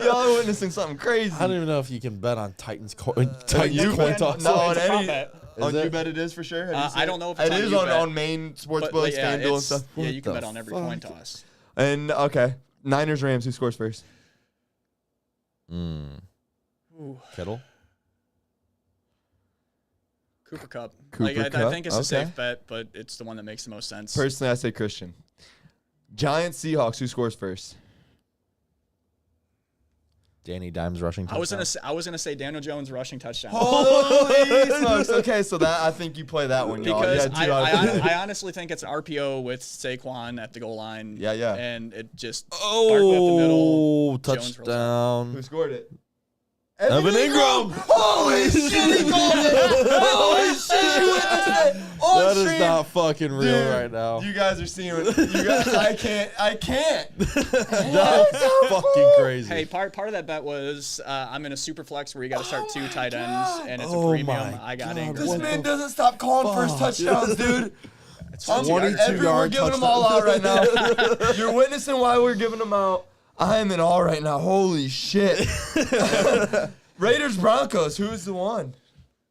Y'all are witnessing something crazy. I don't even know if you can bet on Titans coin you coin bet- toss. no, it's on a prop any- bet. On it? You Bet it is for sure. Have you seen I don't know if it's it on is You on, Bet. main sports But books, yeah, FanDuel and it's- stuff. yeah, you What can the bet on every fuck? coin toss. And okay, Niners Rams. Who scores first? Ooh, Kittle. Cooper Kupp. Cooper I Kupp? think it's a Okay. safe bet, but it's the one that makes the most sense. Personally, I say Christian. Giants Seahawks. Who scores first? Danny Dimes rushing touchdown. I was gonna say Daniel Jones rushing touchdown. Holy smokes! Okay, so that I think you play that one, y'all. Because Yeah, two out of three. I honestly think it's an RPO with Saquon at the goal line. Yeah, yeah. And it just Barkley up the middle. Jones rolls out. touchdown. Who scored it? Evan Ingram. Holy shit, he called it! Holy shit, he went today! On That is stream. not fucking real Dude, right now. You guys are seeing it. You guys, I can't. That's fucking crazy. Hey, part of that bet was I'm in a super flex where you got to start two tight ends, God. and it's Oh a premium. my I got God. Ingram. This man doesn't stop calling first touchdowns, dude. I'm 22 we're yard giving them all out right now. You're witnessing why we're giving them out. I am in awe right now. Holy shit. Raiders Broncos. Who is the one?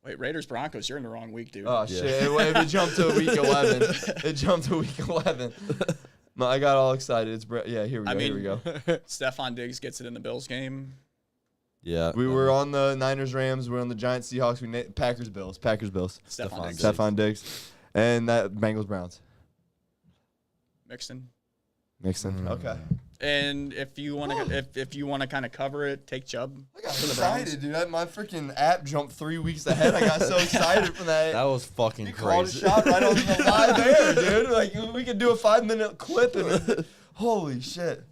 Wait, Raiders Broncos. You're in the wrong week, dude. Oh shit! It jumped to week 11. It jumped to week 11. No, I got all excited. Yeah, here we go. Here we go. Stephon Diggs gets it in the Bills game. Yeah. We were on the Niners Rams. We're on the Giants Seahawks. Packers Bills. Stephon Diggs. Stephon Diggs, and that Bengals Browns. Mixon. Okay. And if you want to, if you want to kind of cover it, take Chubb. I got excited, dude. My freaking app jumped 3 weeks ahead. I got so excited for that. That was fucking You called a crazy. shot right on the live air, dude. Like we could do a 5-minute clip and holy shit.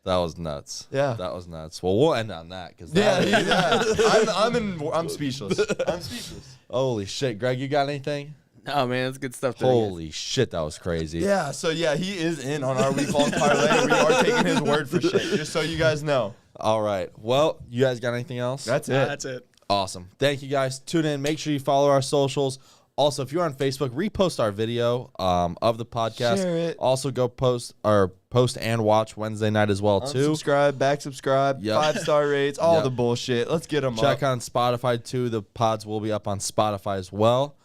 That was nuts. Yeah. That was nuts. Well, we'll end on that because I'm speechless. I'm speechless. holy shit, Greg, you got anything? Oh man, that's good stuff. Holy shit, that was crazy. Yeah, so yeah, he is in on our week-long parlay. We are taking his word for shit, just so you guys know. All right. Well, you guys got anything else? That's it. That's it. Awesome. Thank you guys. Tune in. Make sure you follow our socials. Also, if you're on Facebook, repost our video of the podcast. Share it. Also, go post and watch Wednesday night as well too. Subscribe, back subscribe, Yep. 5-star rates, all Yep. the bullshit. Let's get them Check up. on Spotify too. The pods will be up on Spotify as well.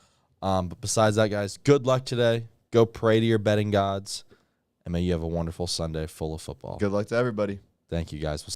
But besides that, guys, good luck today. Go pray to your betting gods, and may you have a wonderful Sunday full of football. Good luck to everybody. Thank you, guys.